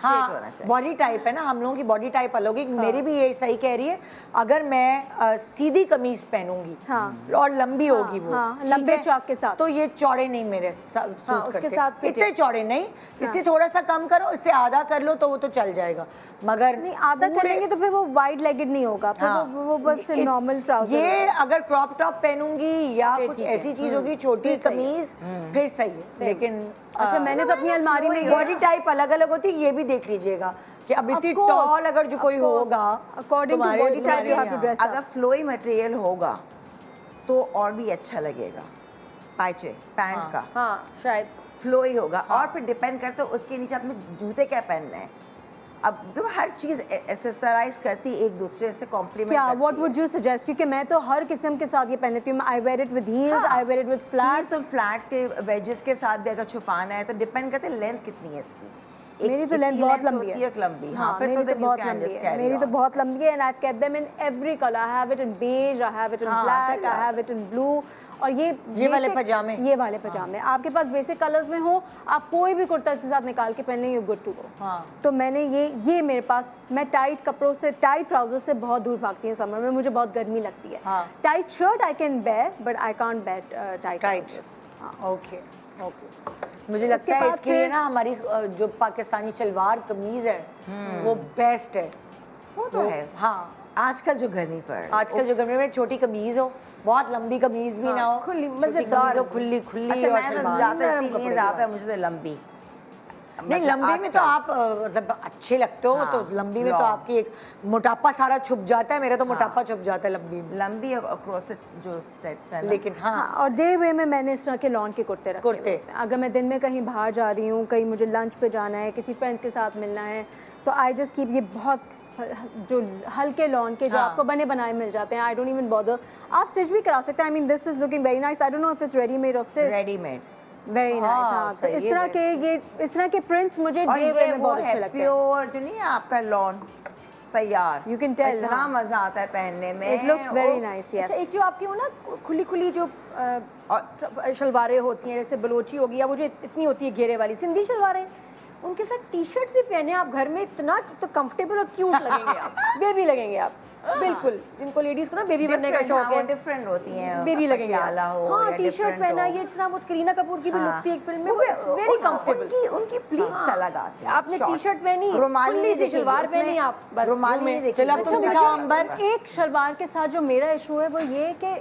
होना चाहिए। बॉडी टाइप है ना, हम लोगों की बॉडी टाइप अलग है। मेरी भी ये सही कह रही है। अगर मैं सीधी कमीज पहनूंगी और लंबी होगी वो, ठीक लंबे है? चौक के साथ। तो ये चौड़े नहीं मेरे सूट उसके करते। साथ fitted। इतने चौड़े नहीं, इससे थोड़ा सा कम करो, इससे आधा कर लो तो वो तो चल जाएगा। मगर नहीं, आधा करेंगे तो फिर वो वाइड लेगेड नहीं होगा, फिर वो बस नॉर्मल ट्राउजर। ये अगर क्रॉप टॉप पहनूंगी या फिर कुछ ठीक है। ऐसी चीज होगी, छोटी कमीज, फिर सही है। लेकिन अच्छा, मैंने तो अपनी अलमारी में बॉडी टाइप अलग अलग होती है, ये भी देख लीजिएगा कि अब इतनी Of course, टॉल अगर जो कोई of course. होगा, According to तुम्हारे- body type, you have to तुम्हारे dress up. अगर फ्लोई मटेरियल होगा तो और भी अच्छा लगेगा। पाइचे पैंट का हाँ शायद फ्लोई होगा। और फिर डिपेंड करता है उसके नीचे आपने जूते क्या पहनने हैं। अब तो हर चीज एक्सेसराइज करती है, एक दूसरे से कॉम्प्लीमेंट क्या करती व्हाट वुड यू सजेस्ट? क्योंकि मैं तो हर किस्म के साथ ये पहनती हूँ। I wear it with heels, I wear it with flats. Flat के वेजेस के साथ भी अगर छुपाना है तो डिपेंड करते हैं लेंथ कितनी है इसकी। मेरी तो लेंथ बहुत लंबी है। एक लंबी, हाँ, फिर मेरी तो तो बहुत लंबी है। मेरी तो बहुत लंबी है and I have kept them in every colour. I have it in beige, I have it in हाँ, ब्लैक, चल I have it in blue. और ये वाले basic- पजामे। ये वाले पजामे आपके पास बेसिक कलर्स में हो, आप कोई भी कुर्ता इसके साथ निकाल के पहन लें, यू गुड टू गो। तो मैंने ये मेरे पास, मैं टाइट कपड़ों से, टाइट ट्राउजर से बहुत दूर भागती हूँ समर में, मुझे बहुत गर्मी लगती है। Tight shirt I can bear but I can't bear tight trousers. Okay okay. मुझे लगता है बाद इसके लिए फिर- ना हमारी जो पाकिस्तानी शलवार कमीज है वो बेस्ट है। वो तो है। हाँ, आजकल जो गर्मी पड़ आजकल जो गर्मी में छोटी कमीज हो, बहुत लंबी कमीज भी ना हो, खुली, छोटी मजेदार। कमीज हो, खुल्ली खुल्ली अच्छा, और मैं तो शलवार। ज़्यादा नरम इतनी नहीं, कपड़े ज़्यादा मुझे तो लंबी नहीं, मतलब लंबी में तो आप मतलब अच्छे लगते हो, हाँ, तो लंबी में तो long। आपकी एक मोटापा सारा छुप जाता है, मेरा तो मोटापा छुप जाता है लंबी में। लंबी क्रॉसेट जो सेट्स है ना, लेकिन हाँ, हाँ, और डे वे में मैंने इस तरह के लॉन के कुर्ते रखे हुए कुर्ते। होते हैं। अगर मैं दिन में कहीं बाहर जा रही हूँ, कहीं मुझे लंच पे जाना है, किसी फ्रेंड्स के साथ मिलना है, तो आई जस्ट कीप ये बहुत जो हल्के लॉन के जो हाँ। आपको बने बनाए मिल जाते हैं। आई डोंट इवन बॉदर, आप स्टिच भी करा सकते हैं। I mean this is looking very nice. I don't know if it's readymade और स्टिच। रेडीमेड। Very nice. हाँ, हाँ, तो सही इस है, तरह के ये इस तरह के प्रिंट्स मुझे और डे वे ये में वो बहुत अच्छे है लगते हैं। प्योर जो नहीं है आपका लॉन तैयार, You can tell, इतना हाँ। मजा आता है पहनने में। It looks very oh, nice, yes. अच्छा, एक जो आपकी वो ना खुली खुली जो शलवारें होती हैं, जैसे बलोची होगी या वो जो इतनी होती है घेरे वाली सिंधी शलवारें, उनके साथ टी शर्ट्स भी पहने आप घर में, इतना तो कंफर्टेबल और क्यूट लगेंगे आप, बेबी लगेंगे आप बिल्कुल। जिनको लेडीज को ना बेबी बनने का different, शौक हाँ, है, वो डिफरेंट होती हैं, बेबी लगेंगे आप। पटियाला हो हाँ, या टी शर्ट different पहना, हो। ये जिस तरह वो करीना कपूर की भी लुक थी एक फिल्म में, वेरी कंफर्टेबल। उनकी प्लीट्स अलग आती हैं। आपने short। टी-शर्ट पहनी, रुमाली खुली नहीं सी देखी, शलवार उसमें पहनी आप, बस रुमाली वो में- नहीं देखी। चलो, अब तुम अच्छा, दिखाओ मुझे- अंबर। एक शलवार के साथ जो मेरा इशू है वो ये है कि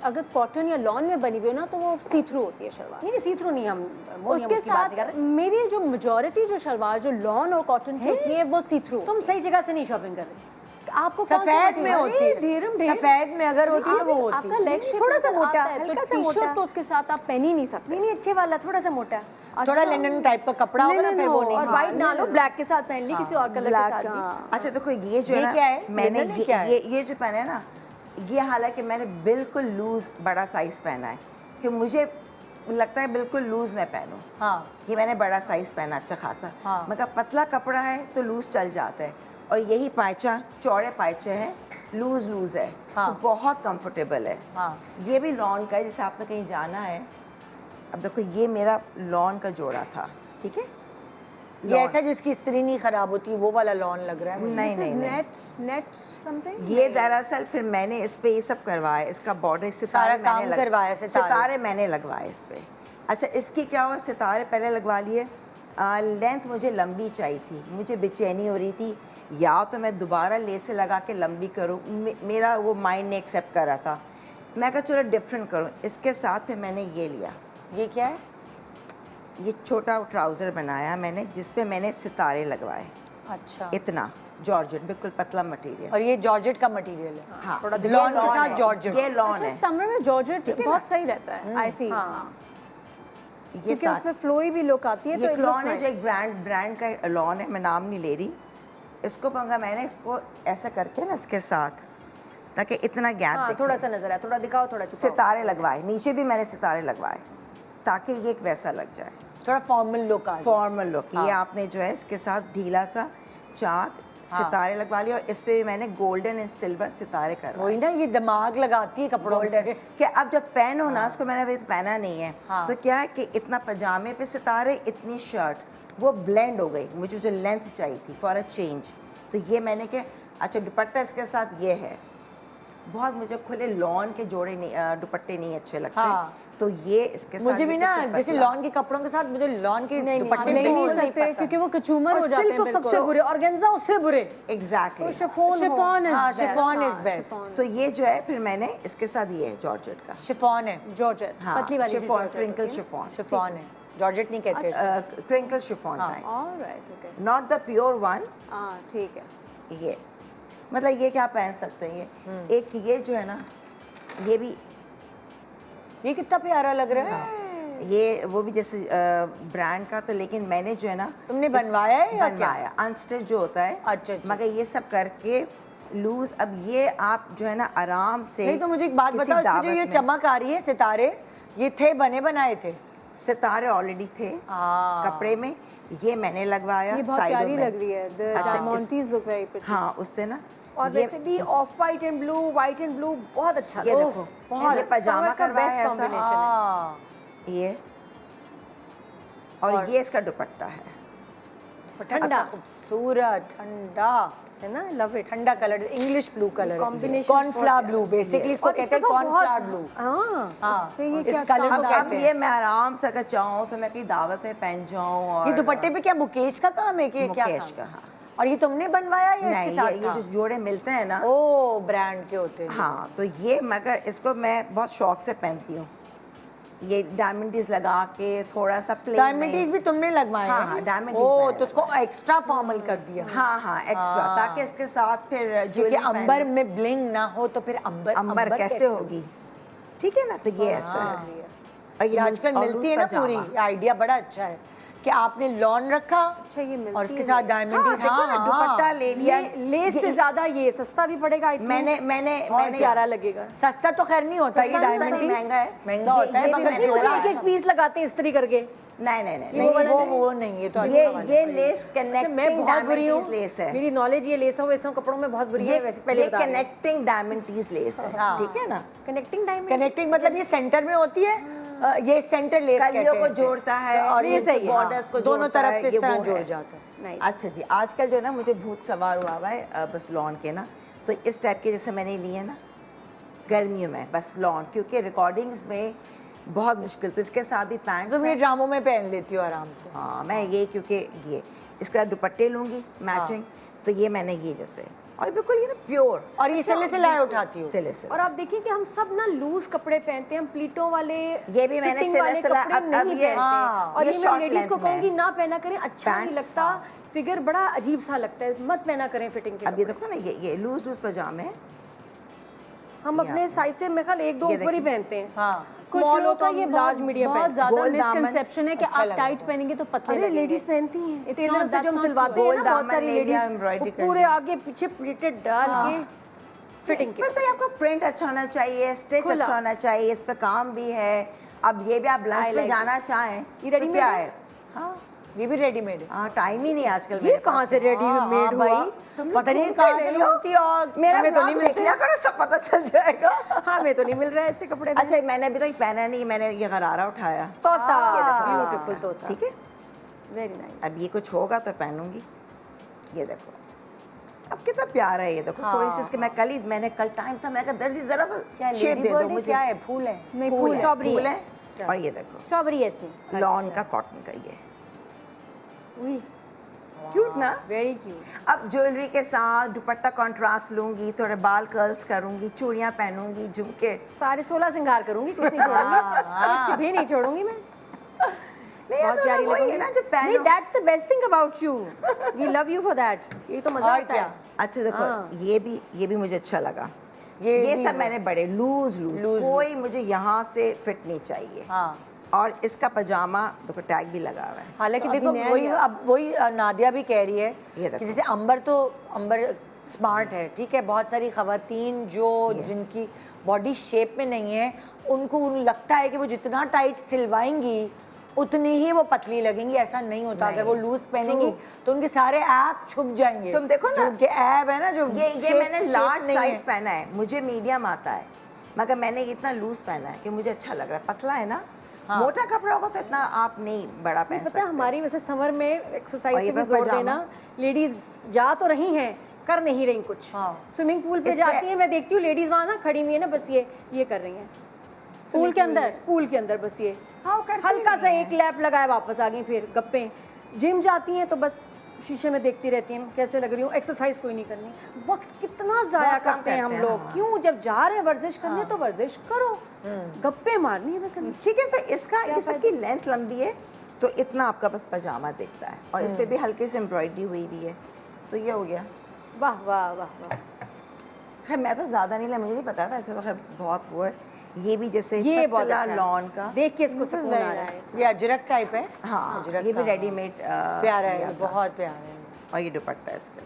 अगर कॉटन या लॉन में बनी हुई हो ना, तो वो सी थ्रू होती है शलवार। नहीं सी थ्रू नहीं, हम उसके साथ मेरी जो मेजॉरिटी जो शलवार जो लॉन और कॉटन की होती है वो सी थ्रू। तुम सही जगह से नहीं शॉपिंग कर रहे। आपको कौन सा सफेद में material- होती है, ढेरम ढेर। सफेद में अगर होती है तो वो होती आपका है। लेग शेप थोड़ा सा नजर मोटा, आता है, हल्का तो सा टी मोटा। शर्ट तो उसके साथ आप पहन ही नहीं सकते। नहीं अच्छे वाला, थोड़ा सा मोटा, थोड़ा लिनन टाइप का कपड़ा होगा ना, लिनन फिर वो हो, नहीं और हाँ, व्हाइट ना लो, ब्लैक के साथ पहन ली, किसी और कलर के Black, साथ भी। हाँ। अच्छा देखो, ये जो ये है ना, क्या है? मैंने लिनन है क्या है? ये जो पहना है ना, ये हालांकि मैंने बिल्कुल लूज बड़ा साइज पहना है कि मुझे लगता है बिल्कुल लूज मैं पहनूं। हाँ, ये मैंने बड़ा साइज पहना अच्छा खासा। हाँ। मगर पतला कपड़ा है तो लूज चल जाता है, और यही पायचा चौड़े पायचे हैं, लूज है, हाँ। तो बहुत कंफर्टेबल है। हाँ। ये भी लॉन का है, जैसे आपने कहीं जाना है। अब देखो, ये मेरा लॉन का जोड़ा था, ठीक है। ये ऐसा जिसकी स्त्री नहीं खराब होती, वो वाला लॉन लग रहा है मुझे। नहीं नहीं नहीं, नेट समथिंग। ये दरअसल फिर मैंने इस पे ये सब करवाया, इसका बॉर्डर सितारे सारा काम करवाया, सितारे। मैंने लगवाए इस पे। अच्छा, इसकी क्या हुआ, सितारे पहले लगवा लिए। लेंथ मुझे लंबी चाहिए थी, मुझे बेचैनी हो रही थी, या तो मैं दोबारा लेसे लगा के लंबी करूं, मेरा वो माइंड ने एक्सेप्ट कर रहा था। मैं कहा चलो डिफरेंट करूं, इसके साथ फिर मैंने ये लिया, ये क्या है? ये छोटा ट्राउज़र बनाया मैंने, जिस पे मैंने सितारे लगवाए, अच्छा, इतना जॉर्जेट, बिल्कुल पतला मटेरियल। और ये जॉर्जेट का मटेरियल है। हाँ, थोड़ा ये लॉन के लॉन साथ है, जॉर्जेट। ये लॉन अच्छा, है। समर में जॉर्जेट ठीक है बहुत ना? सही रहता है, आई फील। ये क्योंकि ता- उसमें फ्लोई भी लुक आती है, तो ये it looks लॉन है जो nice। एक ब्रांड का लॉन है, मैं नाम नहीं ले रही। इसको पंगा मैंने इसको ऐसा करके ना इसके साथ, ताकि इतना गैप हाँ, दिखे। थोड़ा सा नजर है, थोड़ा दिखाओ, थोड़ा छुपाओ। सितारे लगवाए, नीचे भी मैंने सितारे लगवाए, ताकि ये एक वैसा लग जाए, थोड़ा फॉर्मल लुक आ जाए। Formal look. हाँ। ये आपने जो है इसके साथ ढीला सा चाक हाँ। सितारे लगवा लिए, और इस पे भी मैंने गोल्डन एंड सिल्वर सितारे करवाए। वही ना, ये दिमाग लगाती है कपड़ों में। कि अब जब पहनो ना, उसको मैंने अभी पहना नहीं है, हाँ। तो क्या है कि इतना पजामे पे सितारे, इतनी शर्ट, वो ब्लेंड हो गई, मुझे जो लेंथ चाहिए थी फॉर अ चेंज। तो ये मैंने क्या, अच्छा दुपट्टा इसके साथ ये है। बहुत मुझे खुले लॉन के जोड़े नहीं, दुपट्टे नहीं अच्छे लगते। हाँ। तो ये इसके साथ मुझे भी ये ना, बिल्कुल जैसे पतला। लॉन के कपड़ों के साथ मुझे लॉन के नहीं दुपट्टे ले नहीं बिल्कुल सकते, पसंद। क्योंकि वो कचूमर हो और जाते सिल्क हैं तो सबसे बिल्कुल। बुरे, ऑर्गेन्जा उससे बुरे। एग्जैक्टली। तो शिफॉन शिफॉन हाँ, इज शिफॉन is best। तो ये जो है फिर मैंने इसके साथ ये है जॉर्जेट का। शिफॉन है, जॉर्जेट, हाँ, पतली वाली शिफॉन, क्रिंकल शिफॉन, शिफॉन है, जॉर्जेट नहीं कहते इसे। क्रिंकल शिफॉन हाँ। Type, alright, okay. Not the pure one. हाँ, ठीक है। ये मतलब ये क्या पहन सकते हैं ये। एक ये जो है ना, ये भी, ये कितना प्यारा लग रहा है। ये वो भी जैसे ब्रांड का, तो लेकिन मैंने जो है ना, तुमने बनवाया है या क्या? बनवाया, अनस्टिच जो होता है। अच्छा। मगर ये सब करके लूज, अब ये आप जो है ना आराम से। नहीं तो मुझे एक बात किसी बताओ, इसमें जो दावत ये में- चमक आ रही है, सितारे, ये थे बने बनाए थे? सितारे ऑलरेडी थे हाँ। कपड़े में, ये मैंने लगवाया ये बहुत साइडों प्यारी में। लग रही है। द अच्छा, डायमंडीज लुक वेरी प्रिटी। हाँ, उससे ना और ये वैसे भी of white and blue, white and blue बहुत अच्छा ये लगता है। देखो, बहुत ये पजामा summer का करवाया best ऐसा। combination है। हाँ, ये, और ये इसका दुपट्टा है। ठंडा खूबसूरत, ठंडा है ना, लव इट। ठंडा colour, English blue colour, combination cornflour बहुत ब्लू, बेसिकली इसको और इस कहते हैं दफा कॉर्नफ्लावर बहुत- ब्लू। हाँ, हाँ, पे ये इस क्या कलर को अब कहते हैं। ये मैं आराम से अगर चाहूँ तो मैं कहीं दावत में पहन जाऊँ। और ये दुपट्टे पे क्या मुकेश का काम है कि क्या मुकेश काम? का, हाँ। और ये तुमने बनवाया या नहीं, इसके साथ ये जो जोड़े मिलते हैं ना, ओ ब्रांड के होते हैं। हाँ, तो ये, मगर इसको मैं बहुत शौक से पहनती हूँ। ये डायमंडीज लगा के थोड़ा सा प्लेन डायमंडीज भी तुमने लगवाए हाँ, हैं? हाँ, diamonds ओ मैंने तो उसको एक्स्ट्रा फॉर्मल कर दिया। हाँ हाँ एक्स्ट्रा, हाँ। ताकि इसके साथ फिर क्योंकि ज्वेलरी अंबर में ब्लिंग ना हो तो फिर अंबर अंबर कैसे होगी, ठीक है ना। तो ये ऐसा हाँ। है और ये आजकल और मिलती है ना पजामा। पूरी, आइडिया बड़ा अच्छा है कि आपने लॉन रखा अच्छा, ये मिलती और उसके है साथ लेस। डायमंडीज। हाँ, देखो ना दुपट्टा ले लिया। लेस से ज्यादा ये सस्ता भी पड़ेगा I think। मैंने प्यारा लगेगा। सस्ता तो खैर नहीं होता, ये सस्ता नहीं, डायमंडीज महंगा है। महंगा ये- होता है ये भी मगर मैंने जोड़ा बोला एक एक पीस लगाते हैं इस्त्री करके। नहीं नहीं नहीं, नहीं वो नहीं, ये तो ये अच्छा वाला ये है। लेस अच्छा, मैं कनेक्टिंग बहुत बुरी हूँ, डायमंडीज लेस है। मेरी नॉलेज ये लेस हो वैसे कपड़ों में बहुत बुरी है, वैसे पहले ये बता रही हूँ। कनेक्टिंग डायमंडीज लेस है, हाँ। ठीक है ना। कनेक्टिंग डायमंड कनेक्टिंग मतलब ये सेंटर में होती है, ये सेंटर लेस कहते कलियों हैं को इसे। जोड़ता है और ये ये सही है, बॉर्डर्स को दोनों जोड़ता तरफ है, से इस ये तरह वो जोड़ है। जाता है। Nice। अच्छा जी, आजकल जो है ना मुझे भूत सवार हुआ है बस लॉन के ना, तो इस टाइप के जैसे मैंने लिए ना गर्मियों में बस लॉन, क्योंकि रिकॉर्डिंग्स में बहुत मुश्किल, तो इसके साथ भी पैंट्स तुम ये ड्रामों में पहन लेती हो आराम से। हाँ मैं ये, क्योंकि ये इसके साथ दुपट्टे लूँगी मैचिंग, तो ये मैंने ये जैसे, और बिल्कुल ये ना प्योर और ये सिले सिलाए उठाती हो। सिले से। और आप देखिए कि हम सब ना लूज कपड़े पहनते हैं, हम प्लीटों वाले ये भी मैंने fitting सिला वाले सिला कपड़े अब नहीं ये पहनते। हाँ, और ये ये मैं short लेडीज को length में कहूंगी है। ना पहना करें, अच्छा नहीं Pants, लगता, फिगर बड़ा अजीब सा लगता है, मत पहना करें फिटिंग के अब ये कपड़े। देखो ना, ये लूज लूज पजामे हैं। हम अपने साइज से मेरे ख्याल एक दो ये ऊपर ही देखिए। पहनते हैं। हाँ कुछ स्मॉल हो लोगों तो का हम ये लार्ज बहुत मीडियम बहुत ज्यादा गोल दामन मिसकंसेप्शन है कि अच्छा आप लगेगा। टाइट पहनेंगे तो पतले अरे लगेंगे। लेडीज पहनती हैं, It's टेलर not- से जो हम that's not सिलवाते true। हैं ना गोल बहुत सारी दामन ले लिया, लेडीज embroidery कर पूरे लिया। आगे पीछे प्लीटेड डाल के फिटिंग के। बस ये आपको प्रिंट अच्छा होना चाहिए, स्टिच खुला। अच्छा होना चाहिए, इस पे काम भी है। अब ये भी आप लंच I पे like जाना चाहें ये तो ready-made क्या है? है, हाँ ये भी रेडीमेड है। हाँ टाइम ही नहीं आजकल ये मेरे कहाँ पास। से रेडीमेड हुआ? भाई तुम पता नहीं लोग कहाँ ढूंढते से नहीं हो। होती और मेरा हमें तो ब्लॉग नहीं देख मिलते। लिया करो, सब पता चल जाएगा। हाँ मैं तो नहीं मिल रहा है ऐसे कपड़े में। अच्छा मैंने अभी तक पहना नहीं, मैंने ये गरारा उठाया, तोता, देखो। ब्यूटीफुल तोता, ठीक है। Very nice. अब ये कुछ होगा तो पहनूंगी, ये देखो अब कितना प्यारा है, ये देखो थोड़ी सी इसके, मैं मैंने कल टाइम था, मैं कहा दर्जी जरा सा क्या शेप दे दो मुझे। क्या है, फूल है? नहीं, फूल फूल है, स्ट्रॉबेरी फूल है। है। और ये देखो स्ट्रॉबेरी है इसमें। लॉन का कॉटन का, ये उई, क्यूट ना। Very cute. अब ज्वेलरी के साथ दुपट्टा कॉन्ट्रास्ट लूंगी, थोड़े बाल कर्ल्स करूंगी, चूड़ियां पहनूंगी, झुमके। सारे 16 श्रृंगार करूंगी, कुछ नहीं छोड़ूंगी, कुछ भी नहीं छोड़ूंगी मैं। नहीं बहुत तो प्यारी वही है लगेगी ना जो नहीं, पहनो। That's the best thing about you, we love you for that. ये तो मजा और आता क्या? है। अच्छा देखो हाँ। ये भी मुझे अच्छा लगा। ये ये भी सब है। मैंने बड़े लूज लूज, लूज कोई मुझे यहाँ से फिट नहीं चाहिए। हाँ और इसका पजामा देखो टैग भी लगा हुआ है। हालांकि तो अभी देखो नया वही लिया। अब वही नादिया भी कह रही है ये देखो। कि जैसे अंबर स्मार्ट है, ठीक है, बहुत सारी खवातीन जो जिनकी बॉडी शेप में नहीं है उनको लगता है कि वो जितना टाइट सिलवाएंगी उतनी ही वो पतली लगेंगी, ऐसा नहीं होता। अगर वो लूज पहनेंगी तो उनके सारे ऐप छुप जाएंगे। तुम देखो ना, जो उनके ऐप है ना, जो ये shape- मैंने shape लार्ज नहीं साइज है। पहना है, मुझे मीडियम आता है, मगर मैंने इतना लूज पहना है कि मुझे अच्छा लग रहा है। पतला है ना, हाँ। मोटा कपड़ा होगा तो इतना आप नहीं बड़ा पहन पता है सकते। हमारी वैसे समर में और एक्सरसाइज ये पे भी बस जोर पजामा। देना, लेडीज जा तो रही हैं, कर नहीं रही कुछ। हाँ। स्विमिंग पूल पे इस पे- जाती हैं, मैं देखती हूँ लेडीज वहाँ ना खड़ी हुई है ना, बस ये कर रही हैं पूल के अंदर? पूल के अंदर बस ये हाँ, वो करती हल्का नहीं सा है। एक लैप लगाए वापस आ गई, फिर गप्पे। जिम जाती हैं तो बस शीशे में देखती रहती हैं कैसे लग रही हूँ, एक्सरसाइज कोई नहीं करनी। वक्त कितना जाया बहुत कम करते हैं हम करते हैं, लोग। हाँ। क्यों, जब जा रहे हैं वर्जिश करने तो वर्जिश करो, गप्पे मारनी है बस हमें। ठीक है, तो इसका क्या ये सबकी लेंथ लंबी है तो इतना आपका बस पजामा दिखता है, और इस पे भी हल्के से एम्ब्रॉयडरी हुई हुई है, तो ये हो गया। वाह वाह वाह वाह। खैर मैं तो ज़्यादा नहीं लिया, मुझे नहीं पता था, ऐसे तो खैर बहुत वो है। ये भी जैसे ये बहुत पतला अच्छा है। लॉन का, देख के इसको This is सुकून very आ रहा है। nice. ये अजरक टाइप है। हाँ अजरक ये भी का, रेडीमेड प्यारा है, बहुत प्यारा है। और ये दुपट्टा है इसका।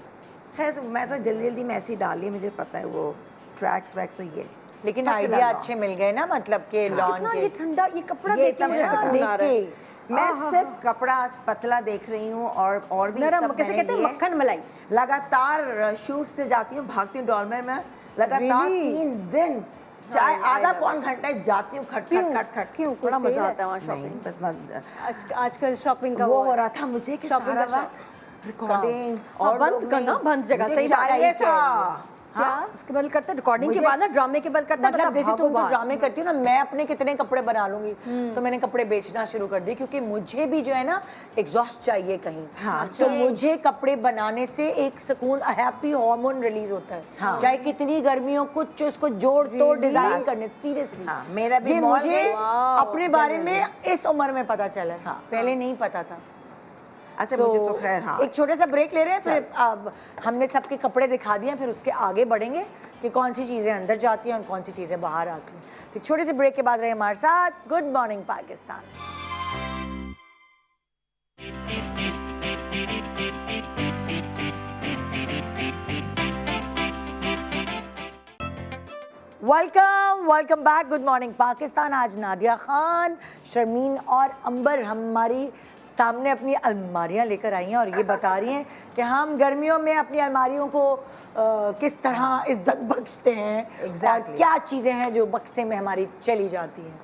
खैर मैं तो जल्दी जल्दी में ऐसे ही डाल ली, मुझे पता है वो ट्रैक्स वैक्स तो ये, लेकिन पतला आइडिया लॉन। अच्छे मिल गए ना, मतलब के लॉन कितना के। ये ठंडा, ये कपड़ा ये देख के इतना मुझे प्यारा सुकून आ रहा है। मैं सिर्फ कपड़ा आज पतला देख रही हूँ, और भी नरम, सब कैसे मैंने कहते हैं, लिए। मक्खन मलाई। लगातार शूट से जाती हूँ, भागती हूँ डॉलमेर में, लगातार Really? 3 दिन, चाहे हाँ, आधा I love पौन घंटा जाती हूँ, खट क्यों? खट खट खट। क्यों? बड़ा कोई मजा sale आता है वहाँ नहीं शॉपिंग। बस मजा, आजकल शॉपिंग का वो है। हो रहा था मुझे कि Shopping सारा का वक्त रिकॉर्डिंग हाँ, और बंद लोग करना, नहीं। बंद जगह, मुझे सही चाहिए कह रही था हाँ। उसके बाद करता है रिकॉर्डिंग के मुझे- बाद ना, ड्रामे के बाद करता है, बस मतलब आप जैसे भागो तुम तो बाहर। ड्रामे करती हो ना, मैं अपने कितने कपड़े बना लूंगी, तो मैंने कपड़े बेचना शुरू कर दिए क्योंकि मुझे भी जो है ना एग्जॉस्ट चाहिए कहीं। हाँ, तो मुझे कपड़े बनाने से एक सुकून, हैप्पी हार्मोन रिलीज होता है। चाहे कितनी गर्मी हो, कुछ उसको जोड़ तोड़ डिजाइन करने, सीरियसली। हाँ, मेरा भी ये मॉल मुझे गई, अपने बारे में इस उम्र में पता चला है, पहले नहीं पता था। अच्छा मुझे तो खैर हाँ एक छोटा सा ब्रेक ले रहे हैं, फिर अब हमने सबके कपड़े दिखा दिए, फिर उसके आगे बढ़ेंगे कि कौन सी चीज़ें अंदर जाती हैं और कौन सी चीज़ें बाहर आती हैं। तो एक छोटे से ब्रेक के बाद रहे हमारे साथ good morning Pakistan. Welcome back, good morning Pakistan. आज नादिया खान, शर्मीन और अंबर हमारी सामने अपनी अलमारियां लेकर आई हैं और ये बता रही हैं कि हम गर्मियों में अपनी अलमारियों को किस तरह इज्जत बख्शते हैं। Exactly. और क्या चीज़ें हैं जो बक्से में हमारी चली जाती हैं।